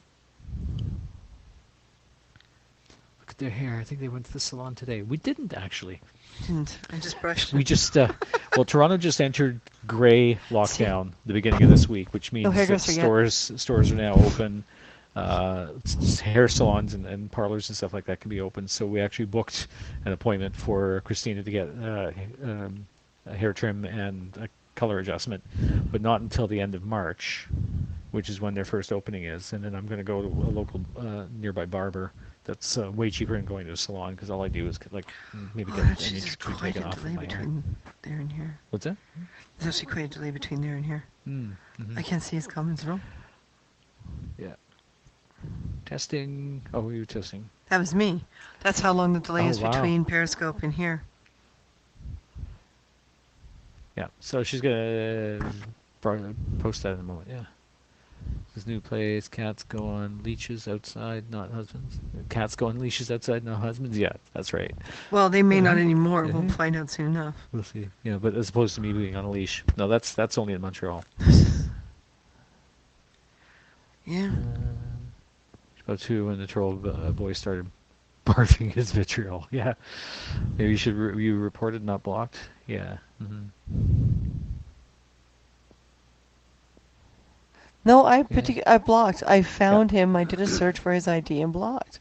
at their hair. I think they went to the salon today. We didn't actually. Didn't. I just brushed We it. just, well, Toronto just entered gray lockdown the beginning of this week, which means that hairdresser yet. stores are now open. Hair salons and parlors and stuff like that can be open. So we actually booked an appointment for Christina to get a hair trim and a color adjustment, but not until the end of March, which is when their first opening is. And then I'm going to go to a local nearby barber that's way cheaper than going to a salon, because all I do is maybe Oh, get an actually, inch there's or two quite taken a off of delay my hair. between there and here. What's that? There's actually quite a delay between there and here. Mm-hmm. I can't see his comments at all. Yeah. Testing. Oh, you were testing. That was me. That's how long the delay Oh, is wow. between Periscope and here. Yeah. So she's gonna post that in a moment. Yeah. This new place. Cats go on leashes outside, not husbands. Cats go on leashes outside, not husbands. Yeah, that's right. Well, they may not Mhm. anymore. We'll Mhm. find out soon enough. We'll see. Yeah, but as opposed to me being on a leash. No, that's only in Montreal. Yeah. About 2 when the troll boy started barfing his vitriol. Yeah. Maybe you should you reported, not blocked. Yeah. No, Yeah. I blocked. I found him. I did a search for his ID and blocked.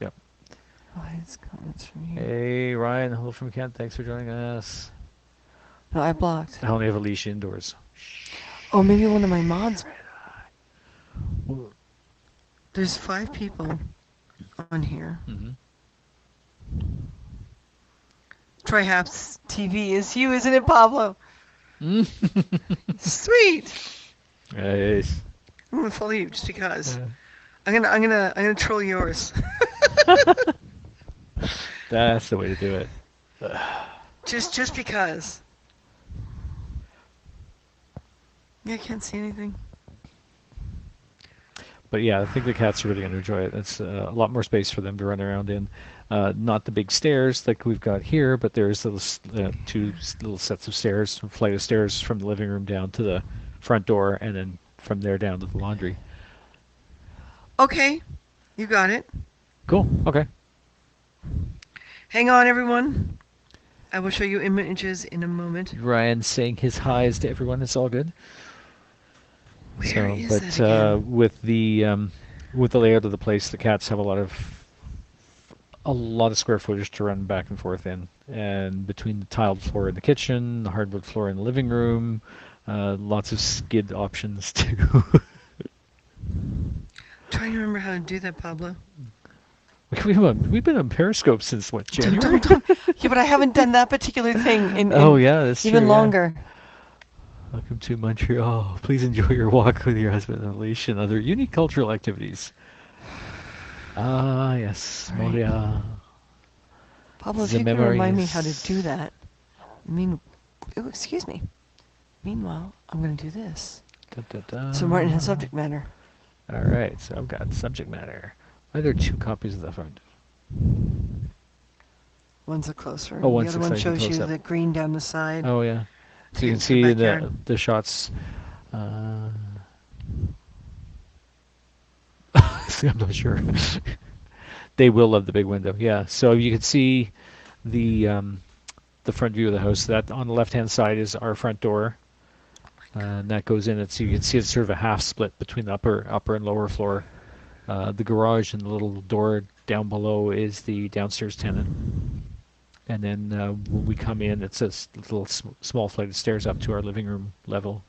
Yep. Oh, his comments from here. Hey Ryan, hello from Kent. Thanks for joining us. No, I blocked. I only have a leash indoors. Oh, maybe one of my mods. Well, There's 5 people on here. Troy Haps TV is you, isn't it, Pablo? Sweet. Nice. I'm gonna follow you just because. I'm gonna troll yours. That's the way to do it. just because. Yeah, I can't see anything. But yeah, I think the cats are really going to enjoy it. It's a lot more space for them to run around in. Not the big stairs like we've got here, but there's little, 2 little sets of stairs, a flight of stairs from the living room down to the front door, and then from there down to the laundry. Okay, you got it. Cool. Okay. Hang on, everyone. I will show you images in a moment. Ryan saying his highs to everyone. It's all good. Where is but that again? with the layout of the place, the cats have a lot of square footage to run back and forth in, and between the tiled floor in the kitchen, the hardwood floor in the living room, lots of skid options too. Trying to remember how to do that, Pablo. We've been on Periscope since what, January? Yeah, but I haven't done that particular thing in Oh yeah, that's even true, yeah. longer. Welcome to Montreal. Please enjoy your walk with your husband on a leash and other unique cultural activities. Ah, yes, All right. Montreal. Pablo, if The you can remind me memories. how to do that. Oh, excuse me. Meanwhile, I'm going to do this. Da, da, da. So Martin has subject matter. All right, so I've got subject matter. Why are there 2 copies of the front? One's a closer. Oh, one's the other one exciting shows you close-up. the green down the side. Oh yeah. So you can It's the see the backyard. the shots. I'm not sure. They will love the big window. Yeah. So you can see the front view of the house. That on the left-hand side is our front door. And that goes in. So you can see it's sort of a half split between the upper and lower floor. The garage and the little door down below is the downstairs tenant. And then when we come in, it's a little small flight of stairs up to our living room level.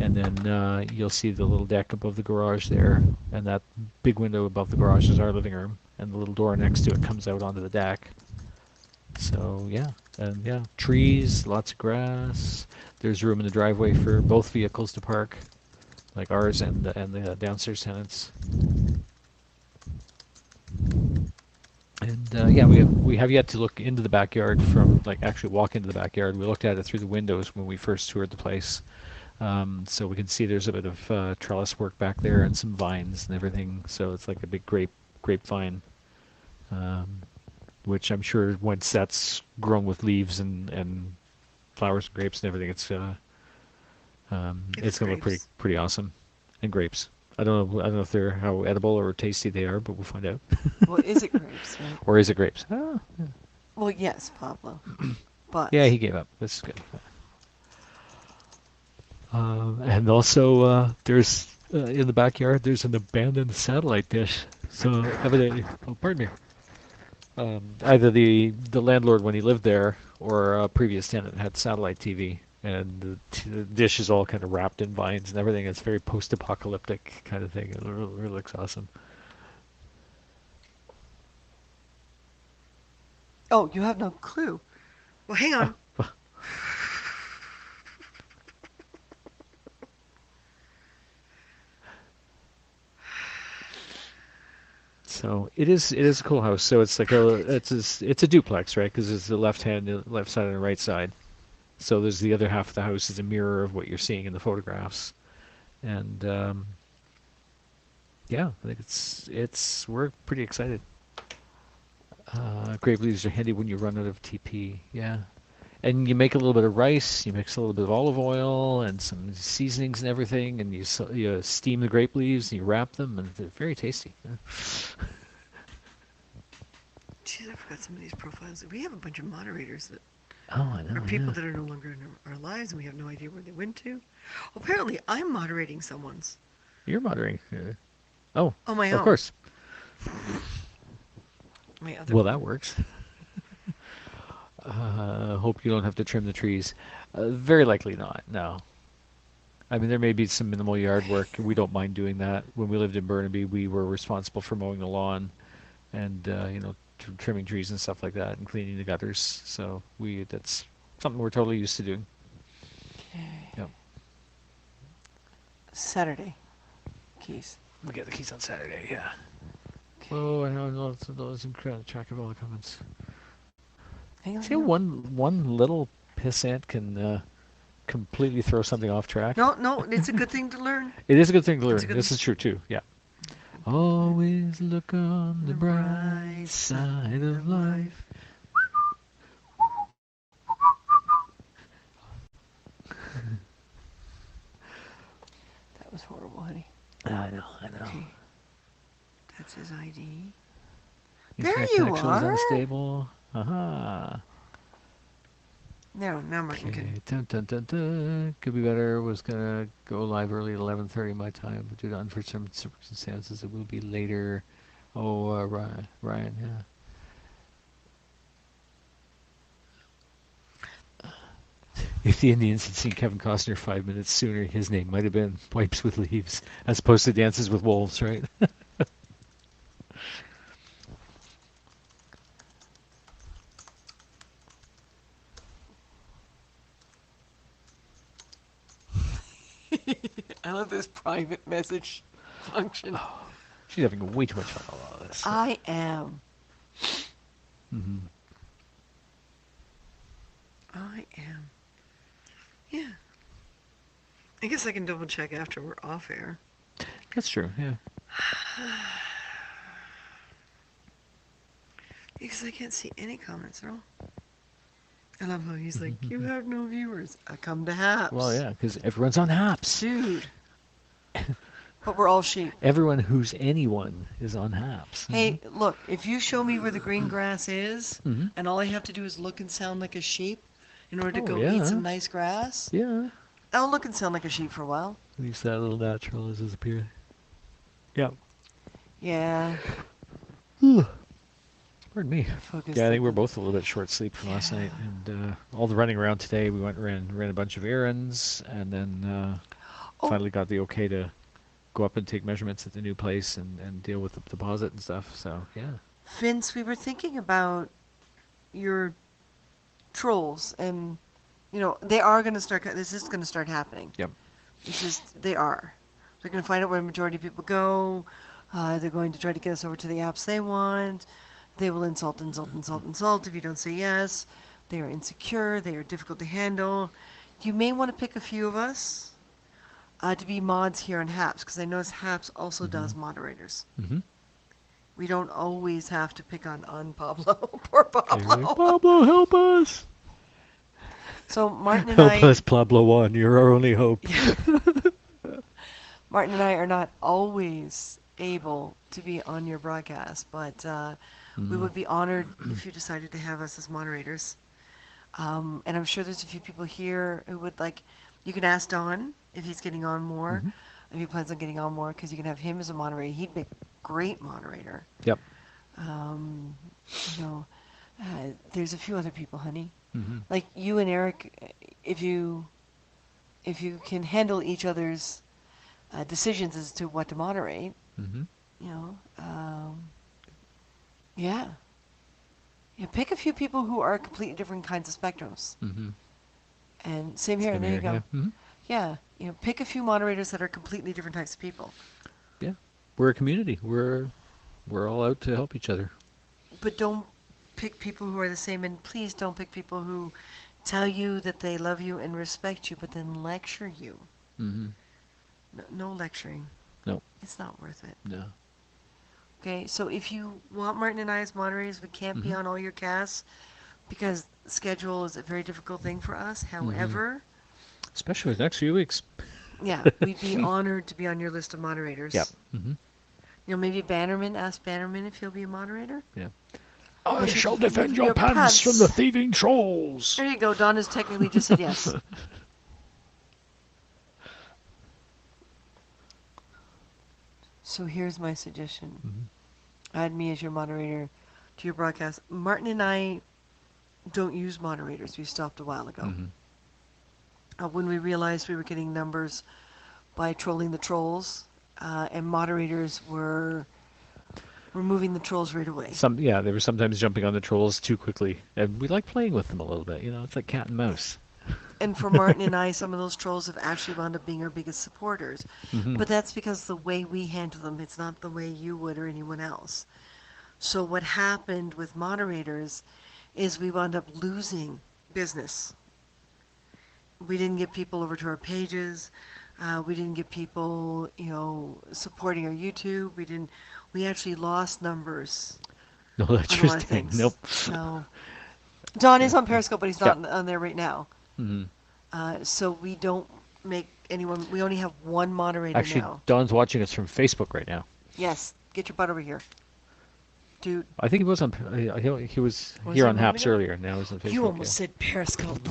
And then you'll see the little deck above the garage there. And that big window above the garage is our living room. And the little door next to it comes out onto the deck. So yeah, and yeah, trees, lots of grass. There's room in the driveway for both vehicles to park, like ours and the downstairs tenants. And yeah, we have yet to look into the backyard from like actually walk into the backyard. We looked at it through the windows when we first toured the place, so we can see there's a bit of trellis work back there and some vines and everything. So it's like a big grapevine, um, which I'm sure once that's grown with leaves and flowers and grapes and everything, It's it's gonna look grapes. pretty awesome. And grapes. I don't know if they're how edible or tasty they are, but we'll find out. Well, is it grapes, right? Or is it grapes? Oh, yeah. Well, yes, Pablo. Yeah, But he gave up. That's good. And also, there's in the backyard, there's an abandoned satellite dish. So evidently, oh, pardon me. Either the landlord when he lived there or a previous tenant had satellite TV, and the dish is all kind of wrapped in vines and everything. It's very post-apocalyptic kind of thing. It really looks awesome. oh, you have no clue. Well, hang on. So it is a cool house. So it's like it's a duplex, right? Because it's the left side and the right side. So there's the other half of the house is a mirror of what you're seeing in the photographs. And yeah, I think we're pretty excited. Grape leaves are handy when you run out of TP. Yeah. And you make a little bit of rice, you mix a little bit of olive oil and some seasonings and everything, and you steam the grape leaves and you wrap them, and they're very tasty. Yeah. Jeez, I forgot some of these profiles. We have a bunch of moderators that Oh, I know. are people Yeah. that are no longer in our lives, and we have no idea where they went to. Apparently, I'm moderating someone's You're moderating. Oh, on my of own. course. My other. Well, that works. Hope you don't have to trim the trees. Very likely not. No. I mean, there may be some minimal yard work. We don't mind doing that. When we lived in Burnaby, we were responsible for mowing the lawn and trimming trees and stuff like that, and cleaning the gutters. So that's something we're totally used to doing. Okay. Yep. Saturday. Keys. We get the keys on Saturday. Yeah. Okay. Oh, I know. Those incredible track of all the comments. Hang on. See how hang on. one little pissant can completely throw something off track? No, no, it's a good thing to learn. It is a good thing to It's a learn. good This thing. is true too. Yeah. Always look on the The bright bright side of life. That was horrible, honey. I know. Okay. That's his ID. Internet There you connection is are. unstable. Aha. Now Martin Okay. can. Dun, dun, dun, dun. Could be better. Was gonna go live early at 11:30 my time, but due to unforeseen circumstances, it will be later. Oh, Ryan, yeah. If the Indians had seen Kevin Costner 5 minutes sooner, his name might have been Wipes with Leaves, as opposed to Dances with Wolves, right? I love this private message function. She's having way too much fun with all this. I am. Hmm. I am. Yeah. I guess I can double check after we're off air. That's true, yeah. Because I can't see any comments at all. I love how he's like, you have no viewers. I come to Haps. Well, yeah, because everyone's on Haps. Dude. But we're all sheep. Everyone who's anyone is on Haps. Hey, look, if you show me where the green grass is, Hmm. and all I have to do is look and sound like a sheep in order to Oh, go yeah. eat some nice grass, Yeah. I'll look and sound like a sheep for a while. At least that little natural has disappeared. Yeah. Yeah. Pardon me. Focus. Yeah, I think we're both a little bit short sleep from last night, and all the running around today. We ran a bunch of errands, and then Oh. finally got the okay to go up and take measurements at the new place and deal with the deposit and stuff. So yeah. Vince, we were thinking about your trolls, and they are going to start. This is going to start happening. Yep. It's just they are. They're going to find out where the majority of people go. They're going to try to get us over to the apps they want. They will insult, insult, insult, insult if you don't say yes. They are insecure. They are difficult to handle. You may want to pick a few of us to be mods here on HAPS, because I notice HAPS also does moderators. Mm-hmm. We don't always have to pick on Pablo. Poor Pablo. Pablo, help us! So Martin and Help I, us, Pablo One. You're our only hope. Martin and I are not always able to be on your broadcast, but we would be honored if you decided to have us as moderators. And I'm sure there's a few people here who would like. You can ask Don if he's getting on more, if he plans on getting on more, because you can have him as a moderator. He'd be a great moderator. Yep. You know, there's a few other people, honey. Mm-hmm. Like you and Eric, if you can handle each other's decisions as to what to moderate, Mm-hmm. Yeah. You pick a few people who are completely different kinds of spectrums. Mm-hmm. And same here, Same there you here, go. yeah. Mm-hmm. Yeah, pick a few moderators that are completely different types of people. Yeah. We're a community. We're all out to help each other. But don't pick people who are the same, and please don't pick people who tell you that they love you and respect you, but then lecture you. Mm-hmm. No lecturing. No. It's not worth it. No. Okay, so if you want Martin and I as moderators, we can't be Mhm. on all your casts because schedule is a very difficult thing for us. However, Especially the next few weeks. yeah, we'd be honored to be on your list of moderators. Yep. Mm-hmm. Maybe Bannerman, ask Bannerman if he'll be a moderator. Yeah. I I should shall defend defend your your pants pants. from the thieving trolls. There you go. Don has technically just said yes. So here's my suggestion. Add me as your moderator to your broadcast. Martin and I don't use moderators. We stopped a while ago. Mm-hmm. When we realized we were getting numbers by trolling the trolls, and moderators were removing the trolls right away. They were sometimes jumping on the trolls too quickly, and we like playing with them a little bit. It's like cat and mouse. And for Martin and I, some of those trolls have actually wound up being our biggest supporters. Mm-hmm. But that's because the way we handle them, it's not the way you would or anyone else. So what happened with moderators is we wound up losing business. We didn't get people over to our pages. We didn't get people, supporting our YouTube. We actually lost numbers No, that's on a lot of interesting. things. Nope. So Don is on Periscope, but he's not on there right now. Mm-hmm. So we don't make anyone. We only have one moderator Actually, now. Don's watching us from Facebook right now. Yes, get your butt over here, dude. I think he was on. He was Was here he on a HAPS moment ago? earlier. Now he's on Facebook. You almost said Periscope.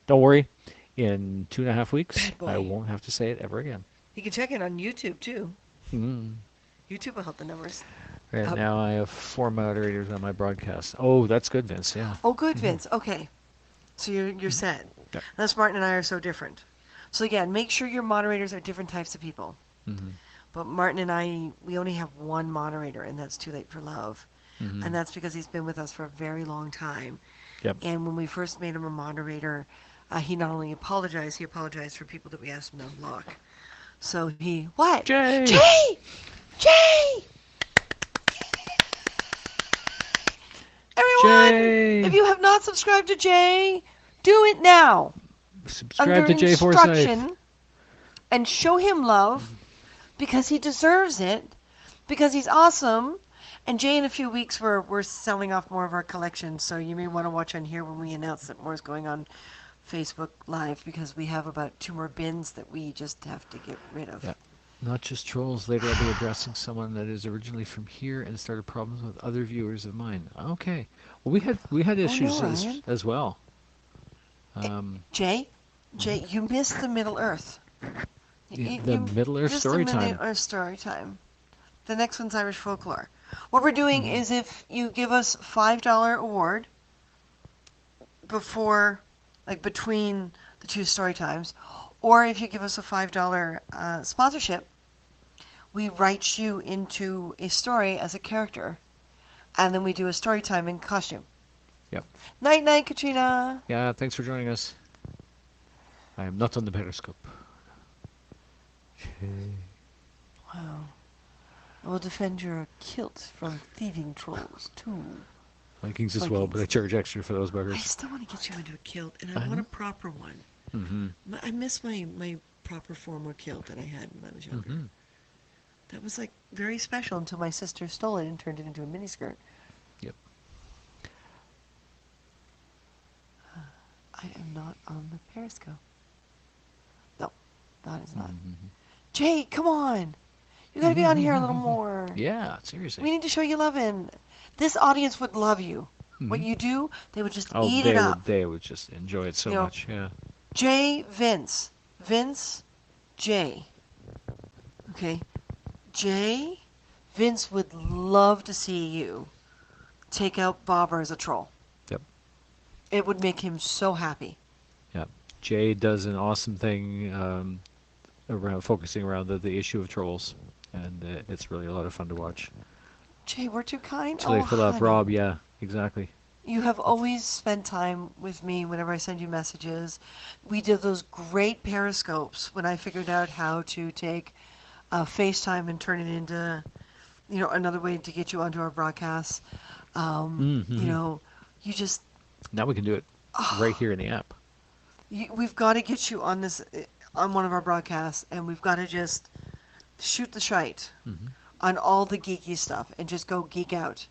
Don't worry. In 2.5 weeks, Bad boy. I won't have to say it ever again. You can check it on YouTube too. Mm. YouTube will help the numbers. Right now, I have 4 moderators on my broadcast. Oh, that's good, Vince. Yeah. Oh, good, Vince. Okay, so you're set. Yeah. That's Martin and I are so different. So again, make sure your moderators are different types of people. Mm-hmm. But Martin and I, we only have one moderator, and that's Too Late for Love. Mm-hmm. And that's because he's been with us for a very long time. Yep. And when we first made him a moderator, he not only apologized, he apologized for people that we asked him to unblock. So he, what? Jay! Jay! Jay! Everyone, Jay! if you have not subscribed to Jay, do it now. Subscribe Under to Jay Forsyth. instruction, and show him love because he deserves it, because he's awesome. And Jay, in a few weeks, we're selling off more of our collection, so you may want to watch on here when we announce that more is going on Facebook Live, because we have about 2 more bins that we just have to get rid of. Yeah. Not just trolls. Later, I'll be addressing someone that is originally from here and started problems with other viewers of mine. Okay. Well, we had issues Ryan. as well. Jay, you missed the Middle Earth. The Middle Earth missed story the time. Middle Earth story time. The next one's Irish folklore. What we're doing is if you give us $5 award before, like between the 2 story times, or if you give us a $5 sponsorship, we write you into a story as a character, and then we do a story time in costume. Yep. Night, night, Katrina. Yeah, thanks for joining us. I am not on the Periscope. Wow. I will defend your kilt from thieving trolls too. Vikings as well, but I Vikings. charge extra for those I buggers. still want to get you into a kilt, and I I want know. a proper one. Mm-hmm. I miss my proper formal kilt that I had when I was younger. Mm-hmm. That was like very special until my sister stole it and turned it into a miniskirt. Yep. I am not on the Periscope. No, that is not. Mm-hmm. Jay, come on! You gotta be on here a little more. Yeah, seriously. We need to show you loving. This audience would love you. What Mhm. you do, they would just Oh, eat it up. they would just enjoy it so You know, much. Yeah. Jay, Vince. Vince, Jay. Okay? Jay, Vince would love to see you take out Bobber as a troll. Yep. It would make him so happy. Yep. Jay does an awesome thing around focusing around the issue of trolls, and it's really a lot of fun to watch. Jay, we're too kind. So they fill up honey. Rob. Yeah, exactly. You have always spent time with me whenever I send you messages. We did those great periscopes when I figured out how to take FaceTime and turn it into, another way to get you onto our broadcasts. Mm-hmm. You just, Now we can do it right here in the app. we've got to get you on this, on one of our broadcasts, and we've got to just shoot the shite Mm-hmm. on all the geeky stuff and just go geek out.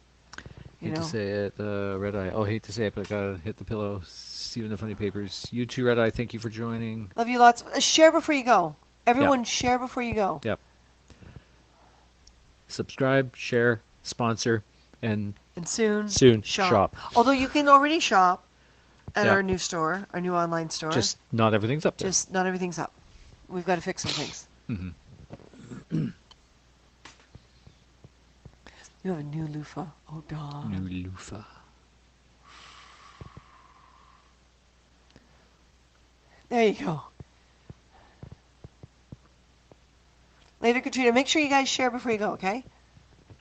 You Hate know? to say it, Red Eye. Oh, hate to say it, but I gotta hit the pillow. Steven the Funny Papers. You too, Red Eye. Thank you for joining. Love you lots. Share before you go. Everyone, share before you go. Yep. Subscribe, share, sponsor, and And soon, shop. Although you can already shop at Yeah. our new store, our new online store. Just not everything's up there. Just not everything's up. We've got to fix some things. Mm-hmm. You have a new loofah. Oh, dog. New loofah. There you go. Later, Katrina. Make sure you guys share before you go, okay?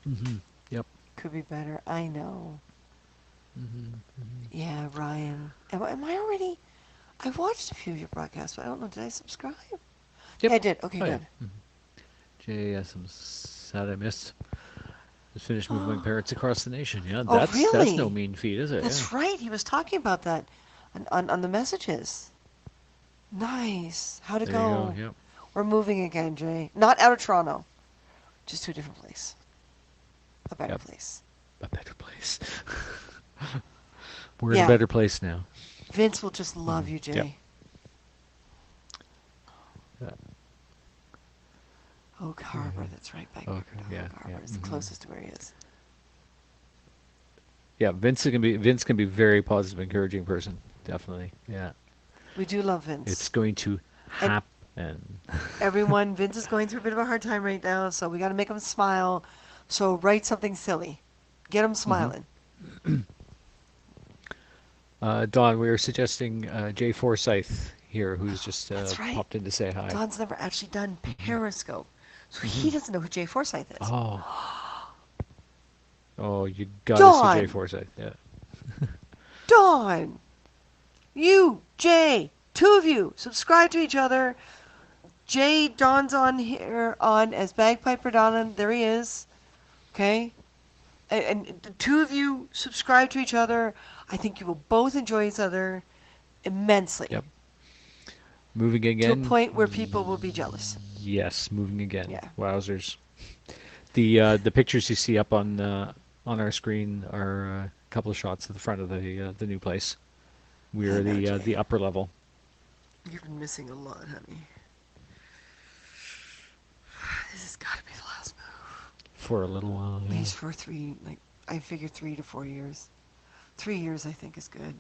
Mm-hmm. Yep. Could be better. I know. Mm-hmm. Yeah, Ryan. Am I already? I watched a few of your broadcasts, but I don't know. Did I subscribe? Yep. Yeah, I did. Okay, Oh, yeah. good. Mm-hmm. Jay, yes, I'm sad I missed. Just finished moving my parents across the nation. Yeah, Oh, that's really? no mean feat, is it? That's right. He was talking about that on the messages. Nice. How'd it There you go? go. Yep. We're moving again, Jay. Not out of Toronto. Just to a different place. A better Yep. place. A better place. We're in Yeah. a better place now. Vince will just love you, Yep. Jay. Yeah. Oak Harbor, that's right back Okay, there. yeah, Oak Harbor yeah, is the mhm. closest to where he is. Yeah, Vince can be a very positive, encouraging person. Definitely. Yeah. We do love Vince. It's going to And- happen. Everyone, Vince is going through a bit of a hard time right now, so we got to make him smile. So write something silly. Get him smiling. Don, we were suggesting Jay Forsyth here, who's just That's right. popped in to say hi. Don's never actually done Periscope, so he doesn't know who Jay Forsyth is. Oh. Oh, you gotta see Jay Don! Forsyth. Yeah. Dawn! You, Jay, two of you, subscribe to each other. Jay, Dawn's on here on as Bagpiper Donna. There he is. Okay? And the two of you subscribe to each other. I think you will both enjoy each other immensely. Yep. Moving To again. a point where people will be jealous. Yes, moving again. Yeah. Wowzers. The pictures you see up on our screen are a couple of shots at the front of the new place. We're I know, Jay. the upper level. You've been missing a lot, honey. This has got to be the last move. For a little while. At Yeah. least for I figure 3 to 4 years. 3 years, I think, is good.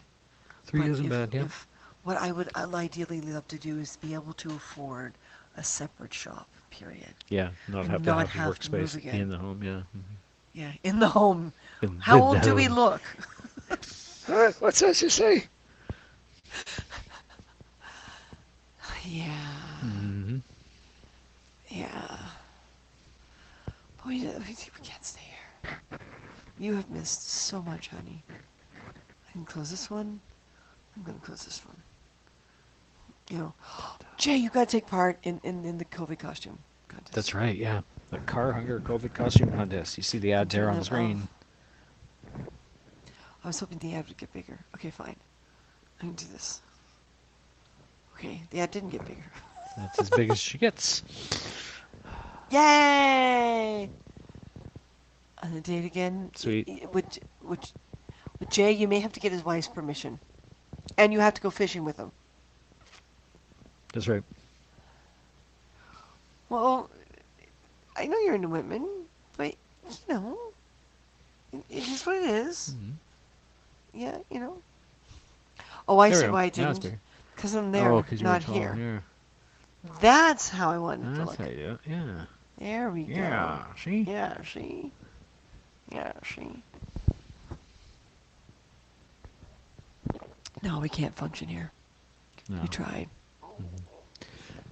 3 But isn't if- bad. Yeah. if- what I'd ideally love to do is be able to afford a separate shop, period. Yeah. Not and have to not have the have to move workspace again. in the home. Yeah. Mhm. Yeah, in the home. In How the old do we home. look? What's that you say? Yeah, Mm-hmm. yeah. But we can't stay here. You have missed so much, honey. I can close this one. I'm gonna close this one. You know, Jay, you gotta take part in the COVID costume contest. That's right, yeah. The Car Hunger COVID costume contest. You see the ad there on the Turn screen. that off. I was hoping the ad would get bigger. Okay, fine. I can do this. Okay, the ad didn't get bigger. That's as big as she gets. Yay! On the date again. Sweet. With Jay, you may have to get his wife's permission, and you have to go fishing with him. That's right. Well, I know you're into women, but you know, it is what it is. Mhm. Yeah, you know. Oh, I There we see go. why I Now it's didn't. bigger. Because I'm there, Oh, because you were not tall. here. Yeah. That's how I wanted to That's look. how you do it. Yeah. There we Yeah. go. See? Yeah, see? Yeah, see? No, we can't function here. No. We tried.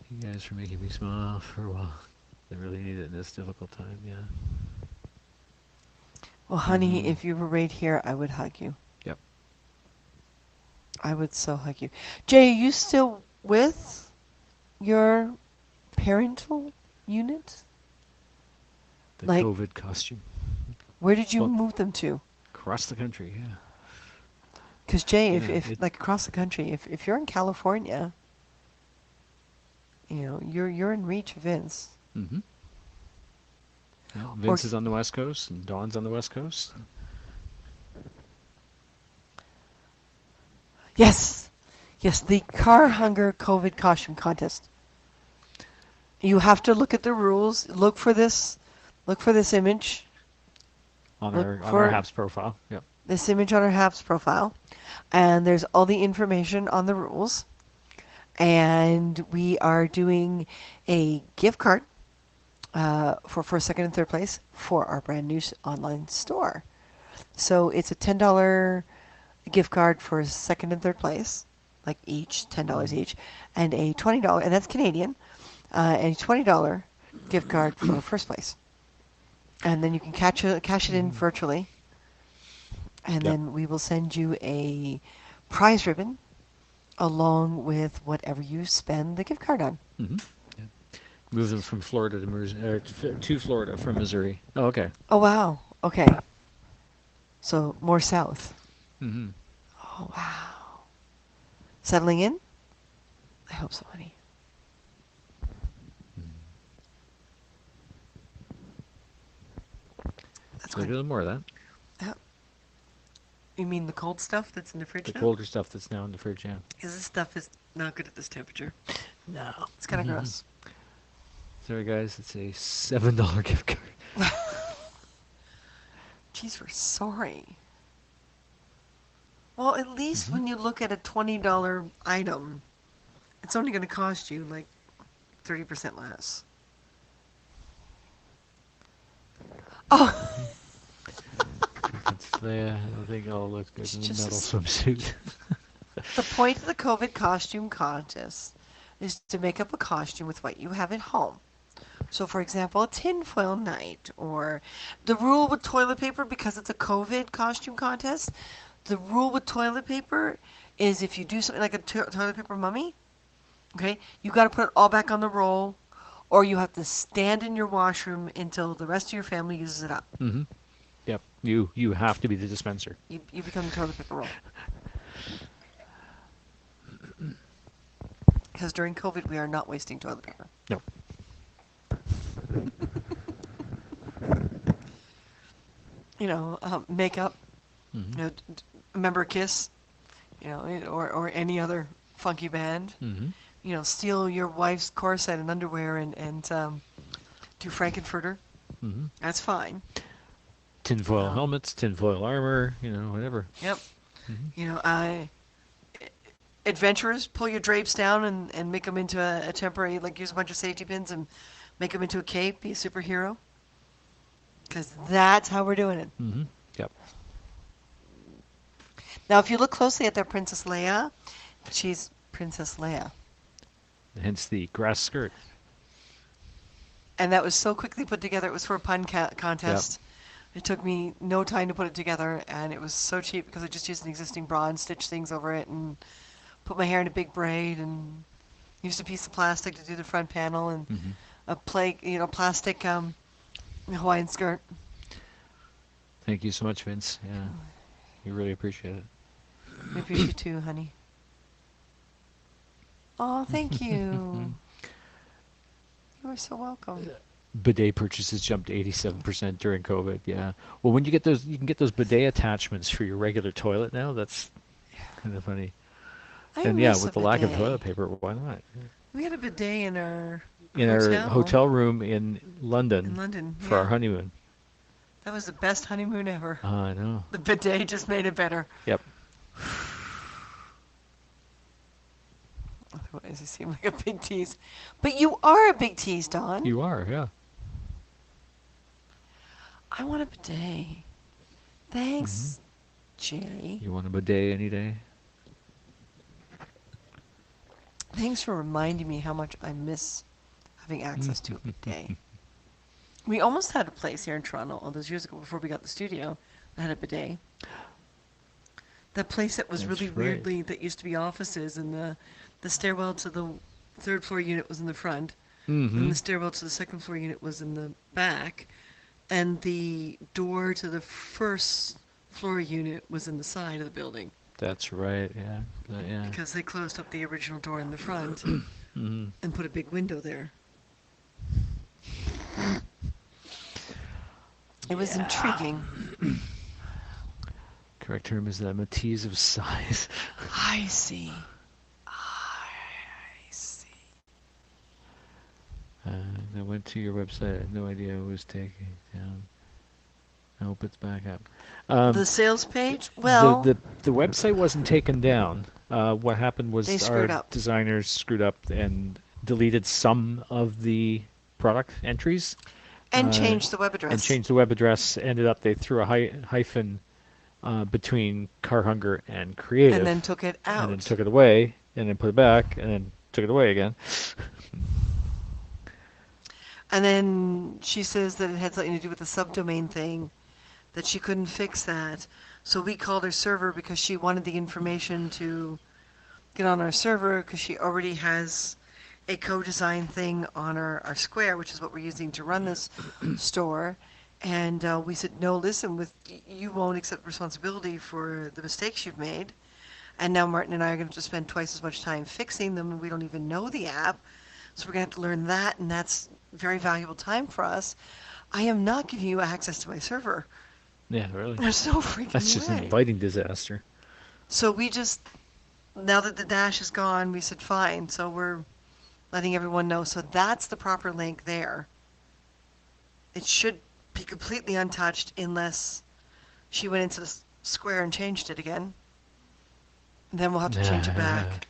You guys are making me smile for a while. I really need it in this difficult time, yeah. Well, honey, Mhm. if you were right here, I would hug you. Yep. I would so hug you. Jay, are you still with your parental unit? The Like- COVID costume. Where did you Well- move them to? Across the country, yeah. Because Jay, Yeah, if it- like across the country, if you're in California, you know, you're in reach of Vince. Mm-hmm. Yeah, Vince is on the West Coast, and Dawn's on the West Coast. Yes, yes, the Car Hunger COVID costume contest. You have to look at the rules. Look for this image. On Look our for- Habs profile. Yep. This image on our HAPS profile, and there's all the information on the rules. And we are doing a gift card for first, second, and third place for our brand new online store. So it's a $10 gift card for second and third place, like each, $10 each, and a $20, and that's Canadian, and a $20 gift card for first place. And then you can cash it in virtually. And Yep. then we will send you a prize ribbon along with whatever you spend the gift card on. Mm-hmm. Yeah. Move them from Florida to Missouri, to Florida from Missouri. Oh, okay. Oh, wow. Okay. So more south. Mm-hmm. Oh, wow. Settling in? I hope so, honey. That's So a good. little more of that. You mean the cold stuff that's in the fridge The now? colder stuff that's now in the fridge, yeah. Because this stuff is not good at this temperature. No. It's kind of gross. Sorry, guys. It's a $7 gift card. Jeez, we're sorry. Well, at least when you look at a $20 item, it's only going to cost you like 30% less. Oh, That's the I think all looks good It's in the just metal a swimsuit. the point of the COVID costume contest is to make up a costume with what you have at home. So, for example, a tinfoil night, or the rule with toilet paper, because it's a COVID costume contest, the rule with toilet paper is if you do something like a toilet paper mummy, okay, you got to put it all back on the roll, or you have to stand in your washroom until the rest of your family uses it up. Mm-hmm. Yep. You have to be the dispenser. You become the toilet paper roll. Because during COVID, we are not wasting toilet paper. No. You know, makeup. Mm-hmm. You know, remember Kiss? You know, or any other funky band. Mm-hmm. You know, steal your wife's corset and underwear and do Frankenfurter. Mm-hmm. That's fine. Tinfoil Um, helmets, tinfoil armor, whatever. Yep. Mm-hmm. You know, adventurers, pull your drapes down and make them into a temporary, like use a bunch of safety pins and make them into a cape, be a superhero. Because that's how we're doing it. Mm-hmm. Yep. Now, if you look closely at that Princess Leia, she's Princess Leia. Hence the grass skirt. And that was so quickly put together. It was for a pun contest. It took me no time to put it together, and it was so cheap because I just used an existing bra and stitched things over it and put my hair in a big braid and used a piece of plastic to do the front panel and Hmm. a plastic Hawaiian skirt. Thank you so much, Vince. Yeah, you really appreciate it. We appreciate you too, honey. Oh, thank you. You are so welcome. Bidet purchases jumped 87% during COVID. Yeah. Well, when you get those, you can get those bidet attachments for your regular toilet now. That's kind of funny. I And yeah, miss a with the lack of bidet. toilet paper, why not? We had a bidet in our In our hotel room in in London London. for our Yeah, honeymoon. that was the best honeymoon ever. I know. The bidet just made it better. Yep. Otherwise, you seem like a big tease. But you are a big tease, Don. You are, yeah. I want a bidet. Thanks, Jerry. You want a bidet any day? Thanks for reminding me how much I miss having access to a bidet. We almost had a place here in Toronto all those years ago before we got the studio that had a bidet. That place that was That's really right. weirdly, that used to be offices, and the stairwell to the third floor unit was in the front, Mm-hmm. and the stairwell to the second floor unit was in the back, and the door to the first floor unit was in the side of the building That's right, yeah. Yeah. because they closed up the original door in the front Mm-hmm. and put a big window there. It was intriguing. Correct term is I'm a tease of size. I see. I see. I went to your website. I had no idea it was taking it down. I hope it's back up. The sales page? Well, the website wasn't taken down. What happened was They our screwed up. designers screwed up and deleted some of the product entries and uh, changed the web address. and changed the web address. Ended up they threw a hyphen between Car Hunger and Creative, and then took it out. and then took it away, and then put it back, and then took it away again. And then she says that it had something to do with the subdomain thing, that she couldn't fix that. So we called her server because she wanted the information to get on our server because she already has a co-design thing on our Square, which is what we're using to run this store. And we said, no, listen, you won't accept responsibility for the mistakes you've made. And now Martin and I are going to have to spend twice as much time fixing them, and we don't even know the app. So we're going to have to learn that, and that's very valuable time for us. I am not giving you access to my server. Yeah, really. There's no freaking That's just way. inviting disaster. So we just, now that the dash is gone, we said fine. So we're letting everyone know. So that's the proper link there. It should be completely untouched unless she went into the Square and changed it again. Then we'll have to change it back.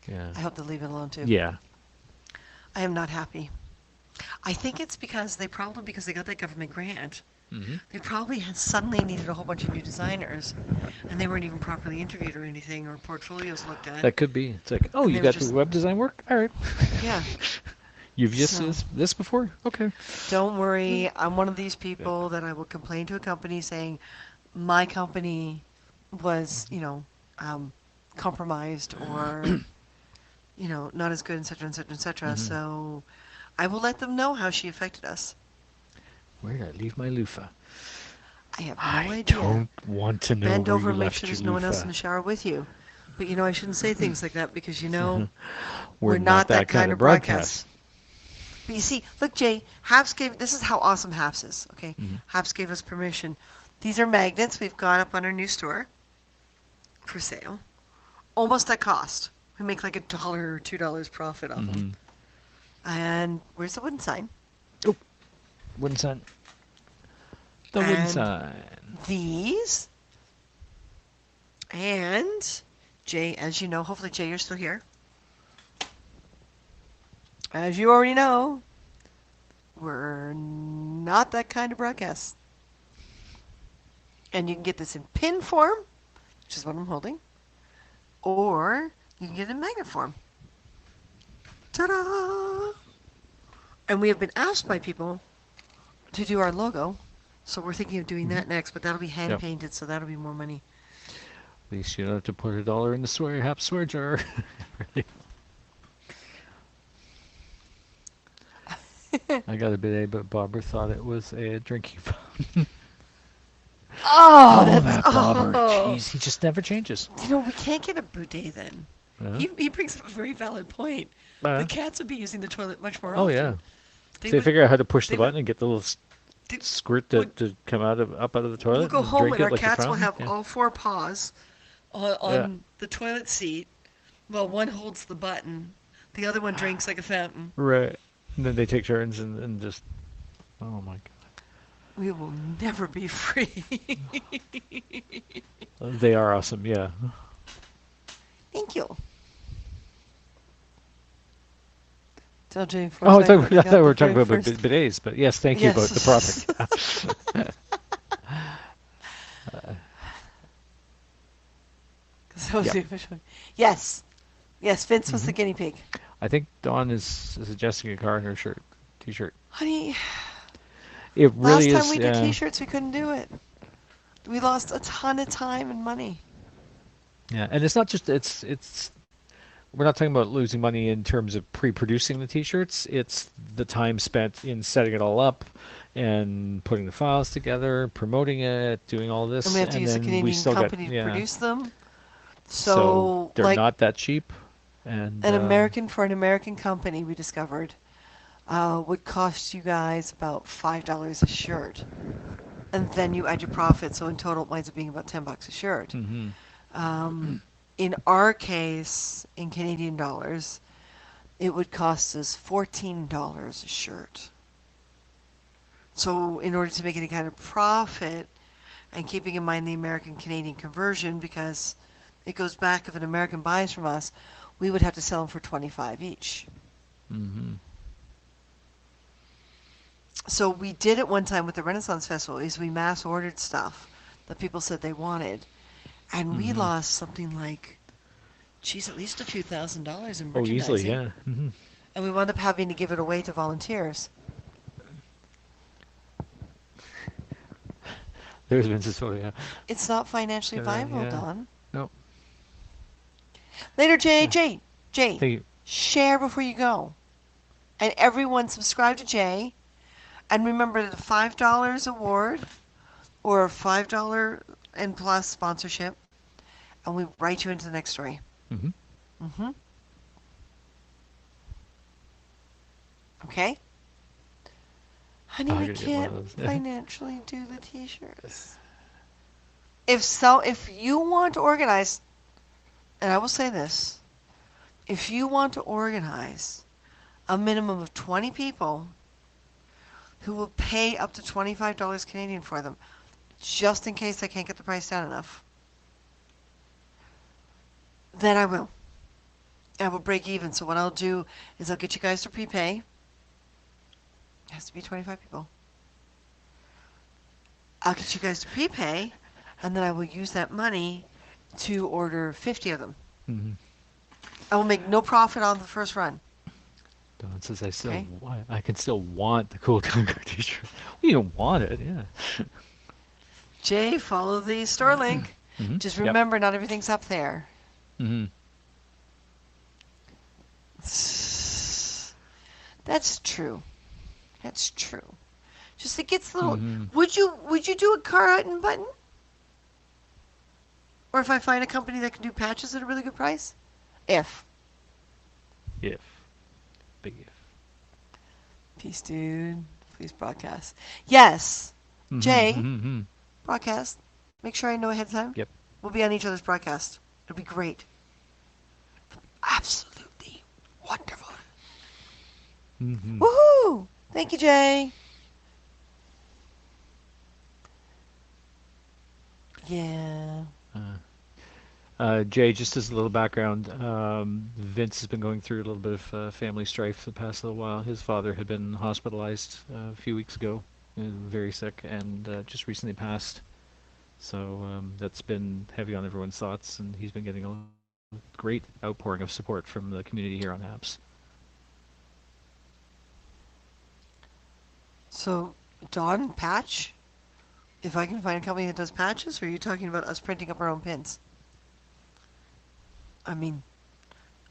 Yeah. I hope they'll leave it alone too. Yeah. I am not happy. I think it's because they got that government grant. Mm-hmm. They probably had suddenly needed a whole bunch of new designers, and they weren't even properly interviewed or anything, or portfolios looked at. That could be. It's like, oh, And you they were got just- the web design work? All right. Yeah. You've just So- this before? Okay. Don't worry. I'm one of these people that I will complain to a company saying, my company was, compromised or, not as good, et cetera, et cetera, et cetera. Mhm. So I will let them know how she affected us. Where did I leave my loofah? I have no I idea. don't want to know Bend where over you and make left sure your there's no one else loofah. in the shower with you. But I shouldn't say things like that because We're not that kind of broadcast. But you see, look, Jay, Haps this is how awesome Haps is, okay? Mhm. Haps gave us permission. These are magnets we've got up on our new store for sale. Almost at cost. We make like $1 or $2 profit off them. Mhm. And where's the wooden sign? Wooden sign. The wooden And- sign. These. And Jay, as you know, hopefully Jay, you're still here. As you already know, we're not that kind of broadcast. And you can get this in pin form, which is what I'm holding, or you can get it in magnet form. Ta-da! And we have been asked by people to do our logo. So we're thinking of doing Hmm. that next, but that'll be hand Yep. painted, so that'll be more money. At least you don't have to put $1 in the swear jar. I got a bidet, but Bobber thought it was a drinking fountain. Oh, Oh, that's that Bobber. oh. Jeez, he just never changes. We can't get a bidet then. Uh-huh. He brings up a very valid point. The Uh, cats would be using the toilet much more oh, yeah. often. They So you would figure out how to push the they would button and get the little they squirt would to come up out of the we'll toilet go and home drink and it our like a cats will fountain? have Yeah. all four paws Yeah. on the toilet seat while one holds the button. The other one drinks like a fountain. Right. And then they take turns and just, oh my We will never be free. God. They are awesome, yeah. Thank you. Tell Jane Oh, Forsyth that I I thought we got the were talking very about first. bidets, but yes, thank you about the Yes. product. 'Cause that was Yep. the official one. Yes. Yes, Vince was the Hmm. guinea pig. I think Dawn is suggesting a Carhartt shirt, t-shirt. Honey, It really last time is, we did yeah. t-shirts, we couldn't do it. We lost a ton of time and money. Yeah, and it's not just it's we're not talking about losing money in terms of pre-producing the t-shirts. It's the time spent in setting it all up and putting the files together, promoting it, doing all And we this, have to and use a then we Canadian still got, company to yeah. produce them. So So, they're like, not that cheap, and for an American company, we discovered, would cost you guys about $5 a shirt. And then you add your profit, so in total it winds up being about $10 a shirt. hmm Um, in our case, in Canadian dollars, it would cost us $14 a shirt. So in order to make any kind of profit, and keeping in mind the American Canadian conversion, because it goes back if an American buys from us, we would have to sell them for 25 each. hmm So we did it one time with the Renaissance Festival, is we mass ordered stuff that people said they wanted, and we hmm lost something like, geez, at least a few $1,000s in Oh, easily, merchandising. yeah. And we wound up having to give it away to volunteers. There's Vince's photo, yeah. It's not financially viable, Yeah. Don. No. Later, Jay, Yeah. Jay, Thank you. share before you go. And everyone subscribe to Jay. And remember the $5 award or a $5 and plus sponsorship. And we write you into the next story. hmm Mm-hmm. Okay? Honey, I we gotta get one can't of those. financially do the t-shirts. If you want to organize, and I will say this, if you want to organize a minimum of 20 people who will pay up to $25 Canadian for them, just in case I can't get the price down enough, then I will. I will break even. So what I'll do is I'll get you guys to prepay. It has to be 25 people. I'll get you guys to prepay, and then I will use that money to order 50 of them. hmm I will make no profit on the first run. Dawn says Okay. I can still want the Cool Conquer t-shirt. Well, you don't want it, yeah. Jay, follow the store link. Just Yep. remember, not everything's up there. hmm That's true. That's true. Just it gets a little. hmm Would you do a Carhartt and button? Or if I find a company that can do patches at a really good price? If. If. Big if. Peace, dude. Please broadcast. Yes. hmm Jay, hmm broadcast. Make sure I know ahead of time. Yep. We'll be on each other's broadcast. It'll be great. Absolutely wonderful. hmm Woohoo! Thank you, Jay. Yeah. Jay, just as a little background, Vince has been going through a little bit of family strife the past little while. His father had been hospitalized a few weeks ago, very sick, and just recently passed. So that's been heavy on everyone's thoughts, and he's been getting a great outpouring of support from the community here on Apps. So Dawn patch? If I can find a company that does patches, or are you talking about us printing up our own pins? I mean,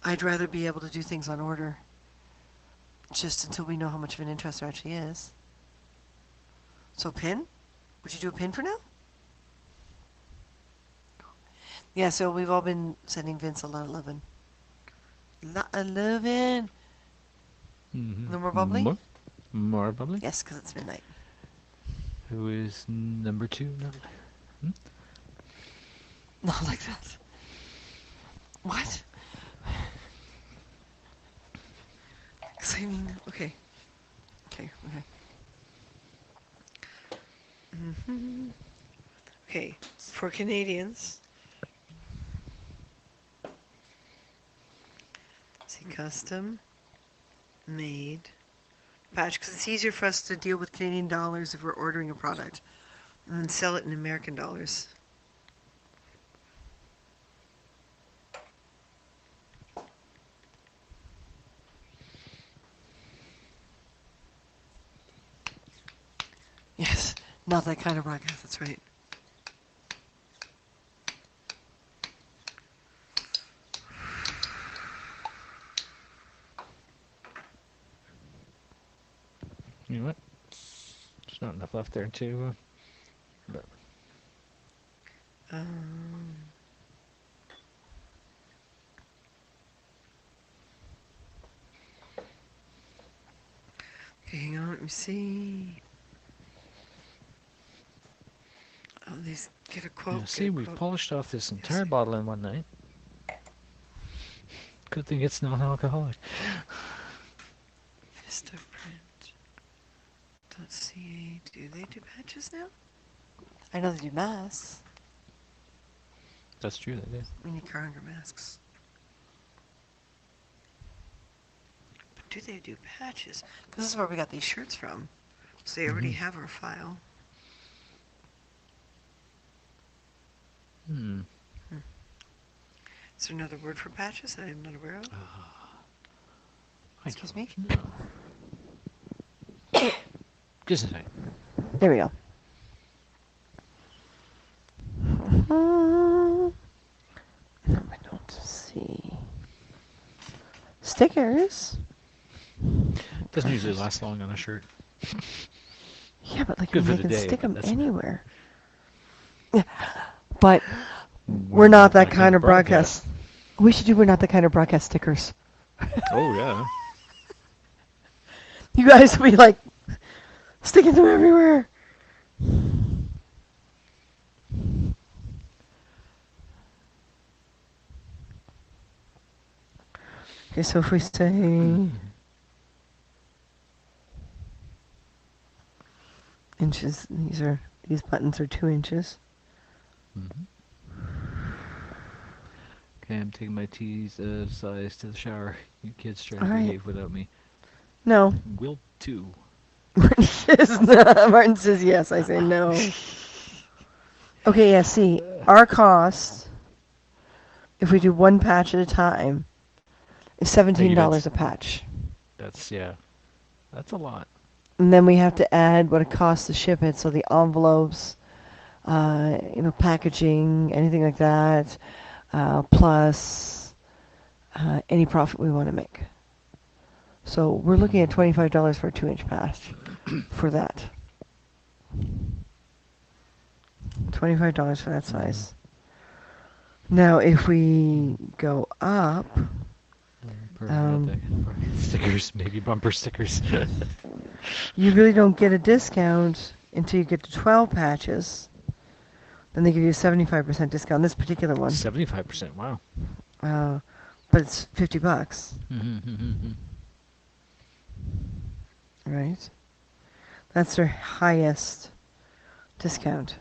I'd rather be able to do things on order. Just until we know how much of an interest there actually is. So pin? Would you do a pin for now? Yeah, so we've all been sending Vince a lot of lovin'. Lot of lovin'. Mm-hmm. No more bubbly? More bubbly? Yes, because it's midnight. Who is number 2? Hmm? Not like that. What? Because I mean, okay. Okay. Mm-hmm. Okay, for Canadians. See, custom made patch, because it's easier for us to deal with Canadian dollars if we're ordering a product and then sell it in American dollars. Yes, not that kind of broadcast, that's right. You know what? There's not enough left there to. But Okay, hang on, let me see. Oh, these get a quote. yeah, see, we've quote. polished off this Yes. entire bottle in one night. Good thing it's non-alcoholic. Vistaprint.ca. Do they do patches now? I know they do masks. That's true, they did. We need car hunger masks. But do they do patches? Because this is where we got these shirts from. So they already have our file. Hmm. Is there another word for patches that I'm not aware of? I Excuse me? don't know. Just a second. There we go. I don't see. Stickers? Doesn't usually last long on a shirt. Yeah, but like Good for they the can day, stick but them that's- anywhere. Yeah, but we're not that kind of broadcast. We should do We're Not the Kind of Broadcast stickers. Oh, yeah. You guys will be like sticking them everywhere. Okay, so if we say inches, these buttons are 2 inches. Okay, I'm taking my teas of size to the shower. You kids try to All right. behave without me. No. Will too. Martin says yes. I say no. Okay, yeah, see, our cost, if we do one patch at a time, is $17 a patch. That's, yeah. That's a lot. And then we have to add what it costs to ship it, so the envelopes, packaging, anything like that, plus any profit we want to make. So we're looking at $25 for a 2-inch patch for that. $25 for that size. Now, if we go up, Stickers, maybe bumper stickers. you really don't get a discount until you get to 12 patches. Then they give you a 75% discount. This particular one. 75%, wow. But it's $50. Right? That's their highest discount.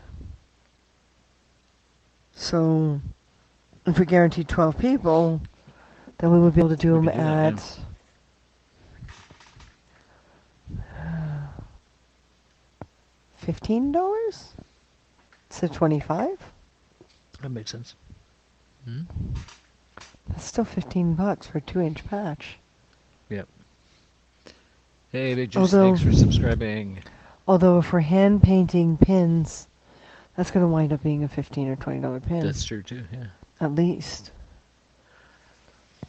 So, if we guarantee 12 people, then we would be able to do them We could do that, at $15 instead of 25. That makes sense. That's still $15 for a 2-inch patch. Yep. Hey, Big Juice, Although- thanks for subscribing. Although if we're hand painting pins, that's going to wind up being a $15 or $20 pin. That's true too. Yeah. At least.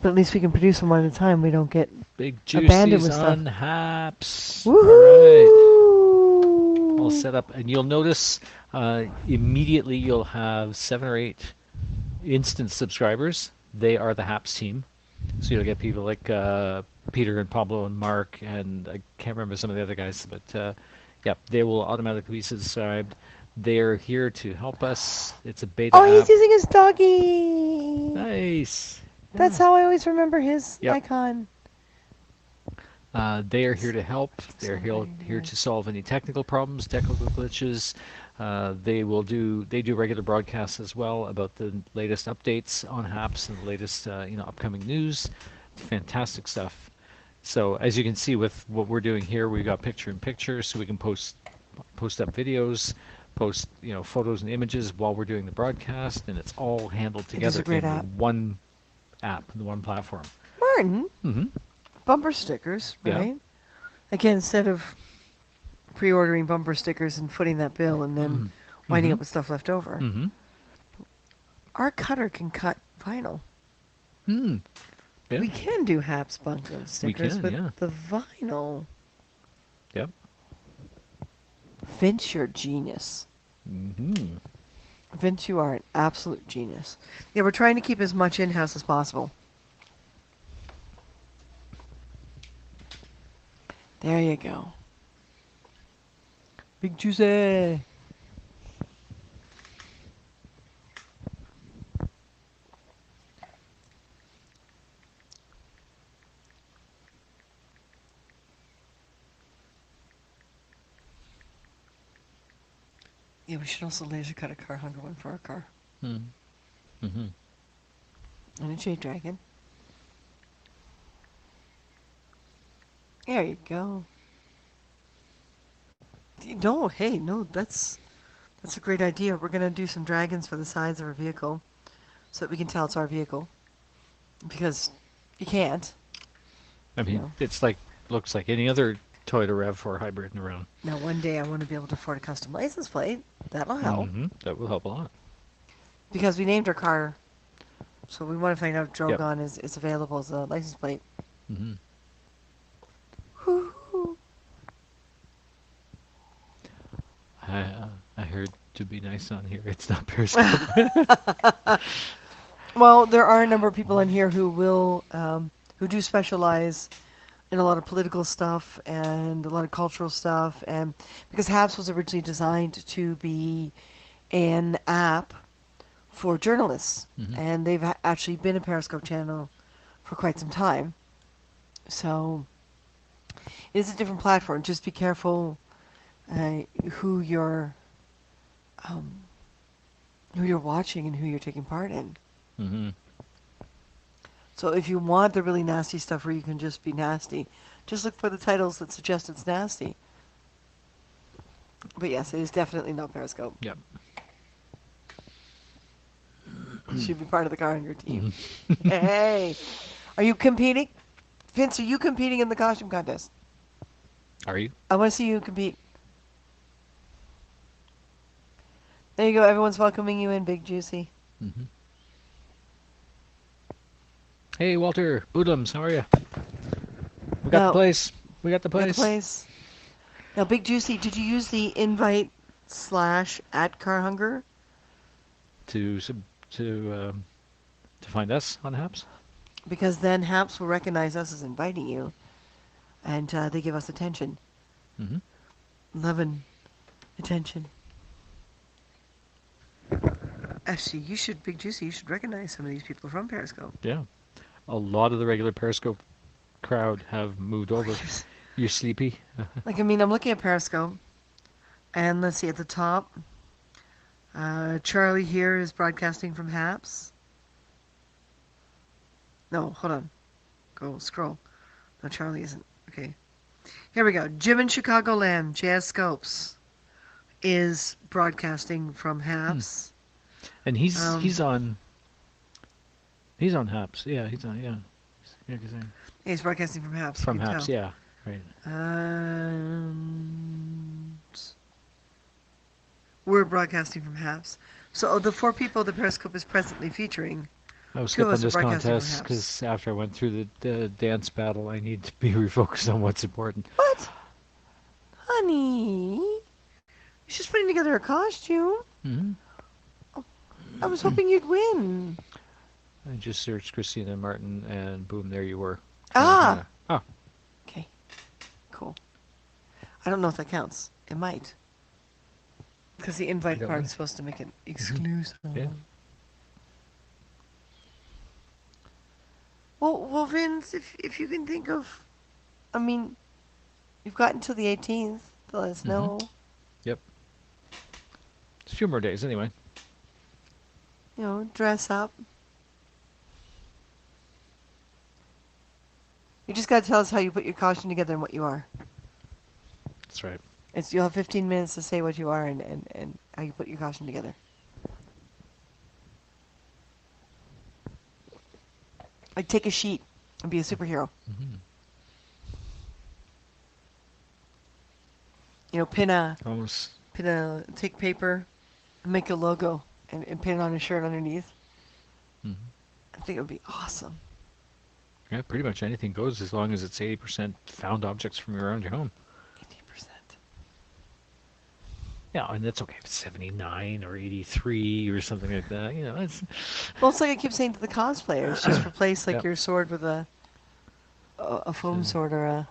But at least we can produce them one at a time. We don't get Big abandoned juicies with stuff. on Haps. All right. All Woohoo! set up, and you'll notice immediately you'll have 7 or 8 instant subscribers. They are the Haps team. So you'll get people like Peter and Pablo and Mark, and I can't remember some of the other guys, but yeah, they will automatically be subscribed. They're here to help us. It's a beta Oh, he's app. using his doggy. Nice. That's Yeah. how I always remember his Yep. icon. They are here to help. They're here Somebody, to solve any technical problems, technical glitches. They do regular broadcasts as well about the latest updates on Haps and the latest upcoming news. Fantastic stuff. So as you can see with what we're doing here, we've got picture in picture, so we can post up videos, post photos and images while we're doing the broadcast, and it's all handled It is together a great in app. one app, the one platform. Martin, Hmm. bumper stickers, Yeah. right? Again, instead of pre-ordering bumper stickers and footing that bill and then winding up with stuff left over, Hmm. our cutter can cut vinyl. Hmm. Yeah. We can do Haps bumper stickers, can, but yeah. the vinyl. Yep. Vince, you're a genius. Hmm. Vince, you are an absolute genius. Yeah, we're trying to keep as much in-house as possible. There you go. Big juicy. Yeah, we should also laser cut a car hunger one for our car. Mm-hmm. And a Jade Dragon. There you go. No, hey, no, that's a great idea. We're gonna do some dragons for the sides of our vehicle, so that we can tell it's our vehicle. Because you can't. I mean, No. it's like looks like any other Toyota RAV4 hybrid in around. Now, one day I want to be able to afford a custom license plate. That'll help. Hmm. That will help a lot. Because we named our car, so we want to find out if Yep. Drogon is available as a license plate. Hmm. Woo-hoo. I heard to be nice on here. It's not Periscope. Well, there are a number of people in here who will, who do specialize in a lot of political stuff and a lot of cultural stuff, and because Habs was originally designed to be an app for journalists, Mhm. and they've actually been a Periscope channel for quite some time. So it is a different platform. Just be careful who you're watching and who you're taking part in. Hmm. So if you want the really nasty stuff where you can just be nasty, just look for the titles that suggest it's nasty. But yes, it is definitely not Periscope. Yep. You should be part of the car hunger team. Mhm. Hey, are you competing? Vince, are you competing in the costume contest? Are you? I want to see you compete. There you go. Everyone's welcoming you in, Big Juicy. Hmm. Hey, Walter Boodlums, how are you? We got Now- the place. We got the Got the place. place. Now, Big Juicy, did you use the invite / at Car Hunger? To find us on Haps. Because then Haps will recognize us as inviting you, and they give us attention. Hmm. Love and attention. Actually, you should, Big Juicy, you should recognize some of these people from Periscope. Yeah. A lot of the regular Periscope crowd have moved over. You're sleepy? Like, I mean, I'm looking at Periscope, and let's see, at the top, Charlie here is broadcasting from Haps. No, hold on. Go, scroll. No, Charlie isn't. Okay. Here we go. Jim in Chicagoland, Jazz Scopes, is broadcasting from Haps. And he's Um, he's on Haps. Yeah, he's on. Yeah. Yeah, 'cause He's broadcasting from Haps. from you can Haps. tell. Yeah. Right. And we're broadcasting from Habs. So the four people the Periscope is presently featuring, I will two of skip on us are this broadcasting from contest Habs. because after I went through the dance battle, I need to be refocused on what's important. What? Honey? You're just putting together a costume. Hmm. I was hoping you'd win. I just searched Christina Martin, and boom, there you were. Ah! Oh, Okay, cool. I don't know if that counts. It might. Because the I invite don't part know. is supposed to make it exclusive. Yeah. Well, Vince, if you can think of, I mean, you've got until the 18th to let us Hmm. know. Yep. It's a few more days anyway. You know, dress up. You just got to tell us how you put your costume together and what you are. That's right. You'll have 15 minutes to say what you are and how you put your costume together. Like take a sheet and be a superhero. Hmm. You know, Almost. take paper and make a logo and pin it on a shirt underneath. Hmm. I think it would be awesome. Yeah, pretty much anything goes as long as it's 80% found objects from around your home. 80%. Yeah, and that's okay if it's 79 or 83 or something like that. You know, it's. Well, it's like I keep saying to the cosplayers, just replace like Yep. your sword with a foam So- sword or a.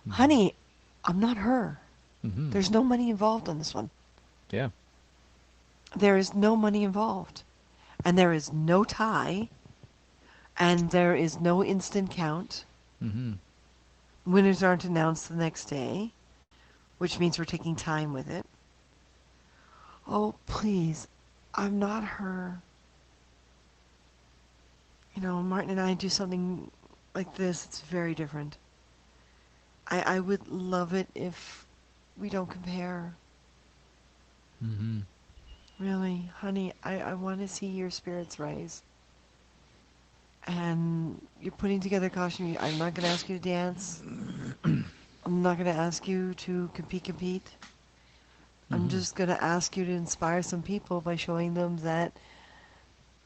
Honey, I'm not her. Mm-hmm. There's no money involved on this one. Yeah. There is no money involved. And there is no tie. And there is no instant count. Mm-hmm. Winners aren't announced the next day, which means we're taking time with it. Oh, please. I'm not her. You know, Martin and I do something like this. It's very different. I would love it if we don't compare. Mm-hmm. Really, honey, I want to see your spirits rise. And you're putting together a costume. I'm not going to ask you to dance. I'm not going to ask you to compete. I'm Mm-hmm. just going to ask you to inspire some people by showing them that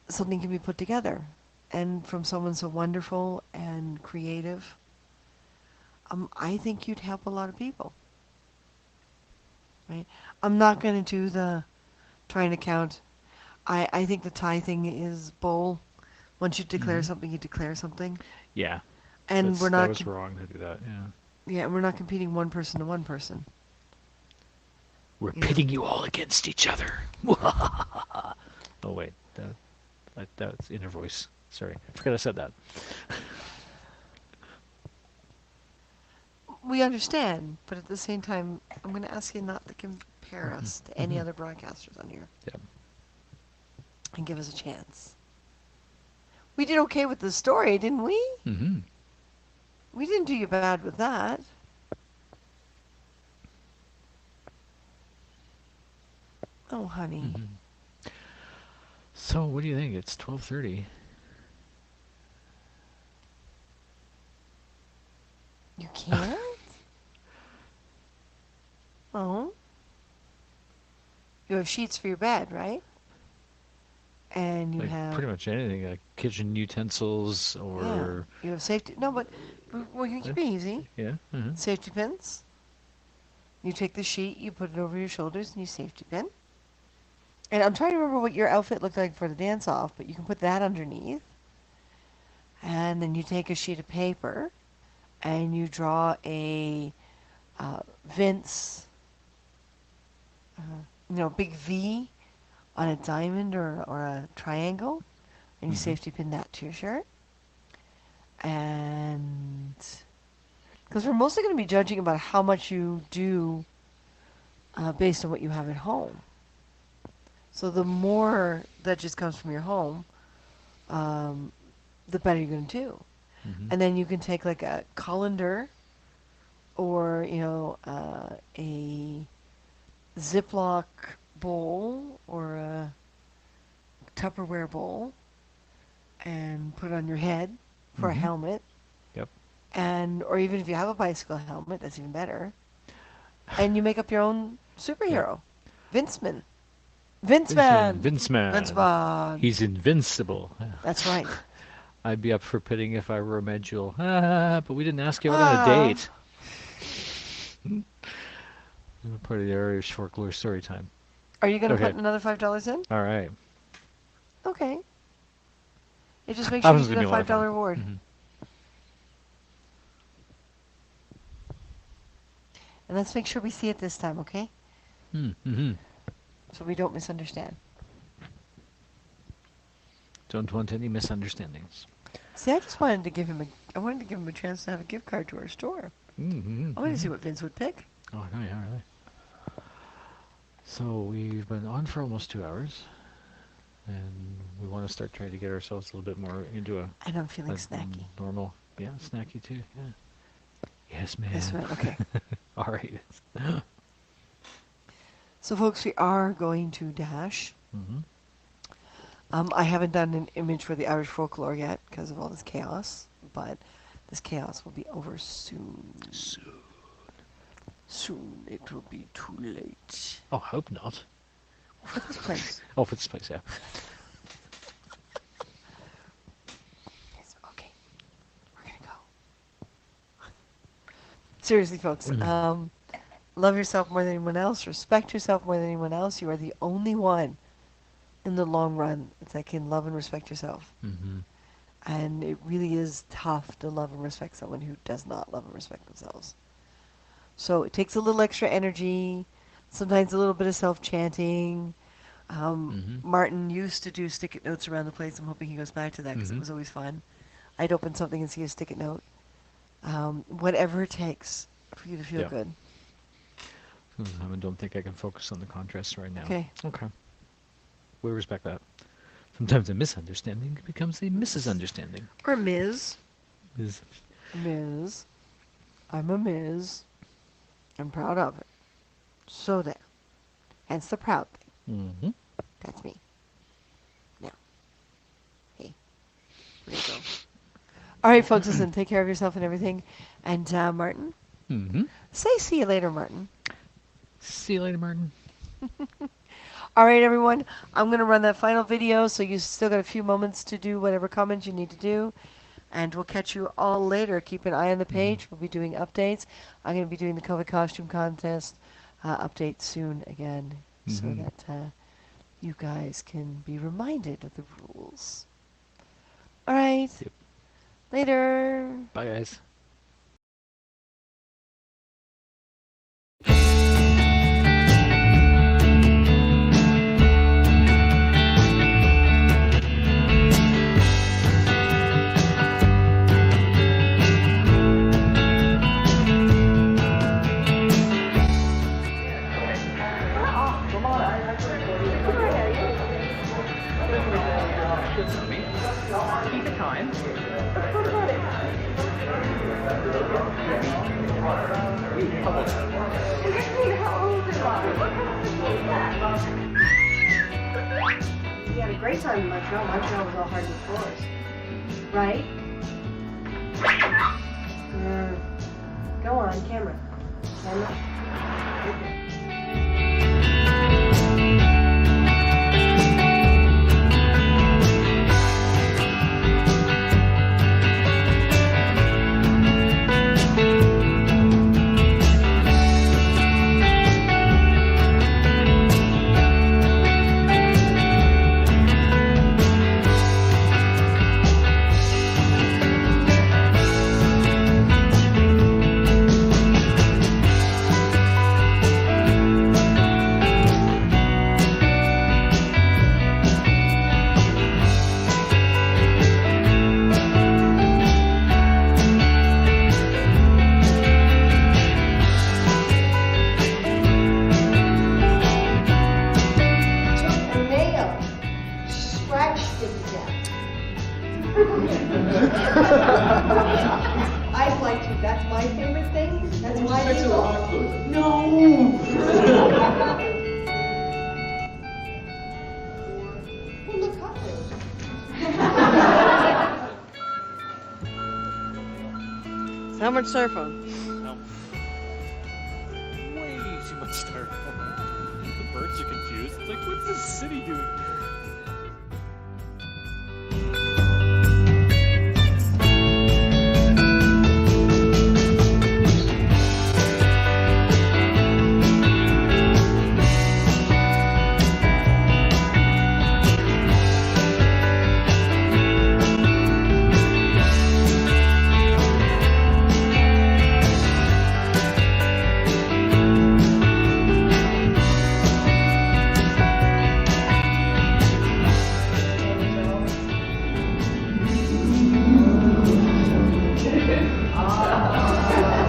something can be put together. And from someone so wonderful and creative, I think you'd help a lot of people. Right? I'm not going to do the trying to count. I think the tie thing is bull. Once you declare Mm-hmm. something, you declare something. Yeah. And we're That not, was wrong to do that. Yeah. yeah, we're not competing one person to one person. We're You know. pitting you all against each other. Oh wait, that's inner voice. Sorry, I forgot I said that. We understand, but at the same time, I'm going to ask you not to compare us to any Mhm. other broadcasters on here Yeah. and give us a chance. We did okay with the story, didn't we? Mm-hmm. We didn't do you bad with that. Oh, honey. Mm-hmm. So, what do you think? It's 12:30. You can't? Oh. You have sheets for your bed, right? And you Like have, pretty much anything, like kitchen utensils yeah, or you have safety. No, but we can uh, keep it easy. yeah. Mm-hmm. Safety pins. You take the sheet, you put it over your shoulders, and you safety pin. And I'm trying to remember what your outfit looked like for the dance off, but you can put that underneath. And then you take a sheet of paper and you draw a Vince, uh, big V on a diamond or a triangle, and you Mm-hmm. safety pin that to your shirt. And because we're mostly going to be judging about how much you do based on what you have at home. So the more that just comes from your home, um, the better you're going to do. Mm-hmm. And then you can take like a colander or, a Ziploc bowl or a Tupperware bowl and put it on your head for a helmet. Yep. Or even if you have a bicycle helmet, that's even better. And you make up your own superhero. Vinceman. Vinceman! Vinceman. Vinceman. He's invincible. That's right. I'd be up for pitting if I were a Medjool. But we didn't ask you out on a date. Part of the Irish folklore story time. Are you going to Okay. put another $5 in? All right. Okay. It just makes That sure you was do gonna that be a lot of $5 fun. reward. Mhm. And let's make sure we see it this time, okay? Mm-hmm. So we don't misunderstand. Don't want any misunderstandings. See, I just wanted to give him I wanted to give him a chance to have a gift card to our store. Mm-hmm. I wanted to see what Vince would pick. Oh, no, yeah, really. So we've been on for almost 2 hours, and we want to start trying to get ourselves a little bit more into a And I'm feeling snacky. normal, yeah, snacky too, yeah. Yes, ma'am. Yes, ma'am. Okay. All right. So, folks, we are going to Dash. Mm-hmm. I haven't done an image for the Irish folklore yet because of all this chaos, but this chaos will be over soon. Soon it will be too late. Oh, I hope not. For this place. Oh, for this place, yeah. Yes, okay. We're gonna go. Seriously, folks. Love yourself more than anyone else. Respect yourself more than anyone else. You are the only one in the long run that can love and respect yourself. Mm-hmm. And it really is tough to love and respect someone who does not love and respect themselves. So it takes a little extra energy, sometimes a little bit of self-chanting. Martin used to do stick-it notes around the place. I'm hoping he goes back to that because it was always fun. I'd open something and see a stick-it note. Whatever it takes for you to feel good. I don't think I can focus on the contrast right now. Okay. Okay. We respect that. Sometimes a misunderstanding becomes a misunderstanding. Or Ms. Is Ms. I'm a Ms. I'm proud of it. So there. Hence the proud thing. mm-hmm. That's me. Now. Hey. Where you go? All right, folks, listen. Take care of yourself and everything. And, Martin? Mm-hmm. Say see you later, Martin. See you later, Martin. All right, everyone. I'm going to run that final video, so you still got a few moments to do whatever comments you need to do. And we'll catch you all later. Keep an eye on the page. We'll be doing updates. I'm going to be doing the COVID costume contest update soon again, so that you guys can be reminded of the rules. All right. Yep. Later. Bye, guys. Keep the time. We had a great time in Montreal. Montreal was all hardwood floors. Right? Go on, camera. Camera. I'd like to. That's my favorite thing. That's why I do. No. Well, look up there. much styrofoam? Way too much styrofoam. The birds are confused. It's like, what's this city doing here?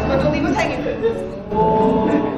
Mas não liga o técnico.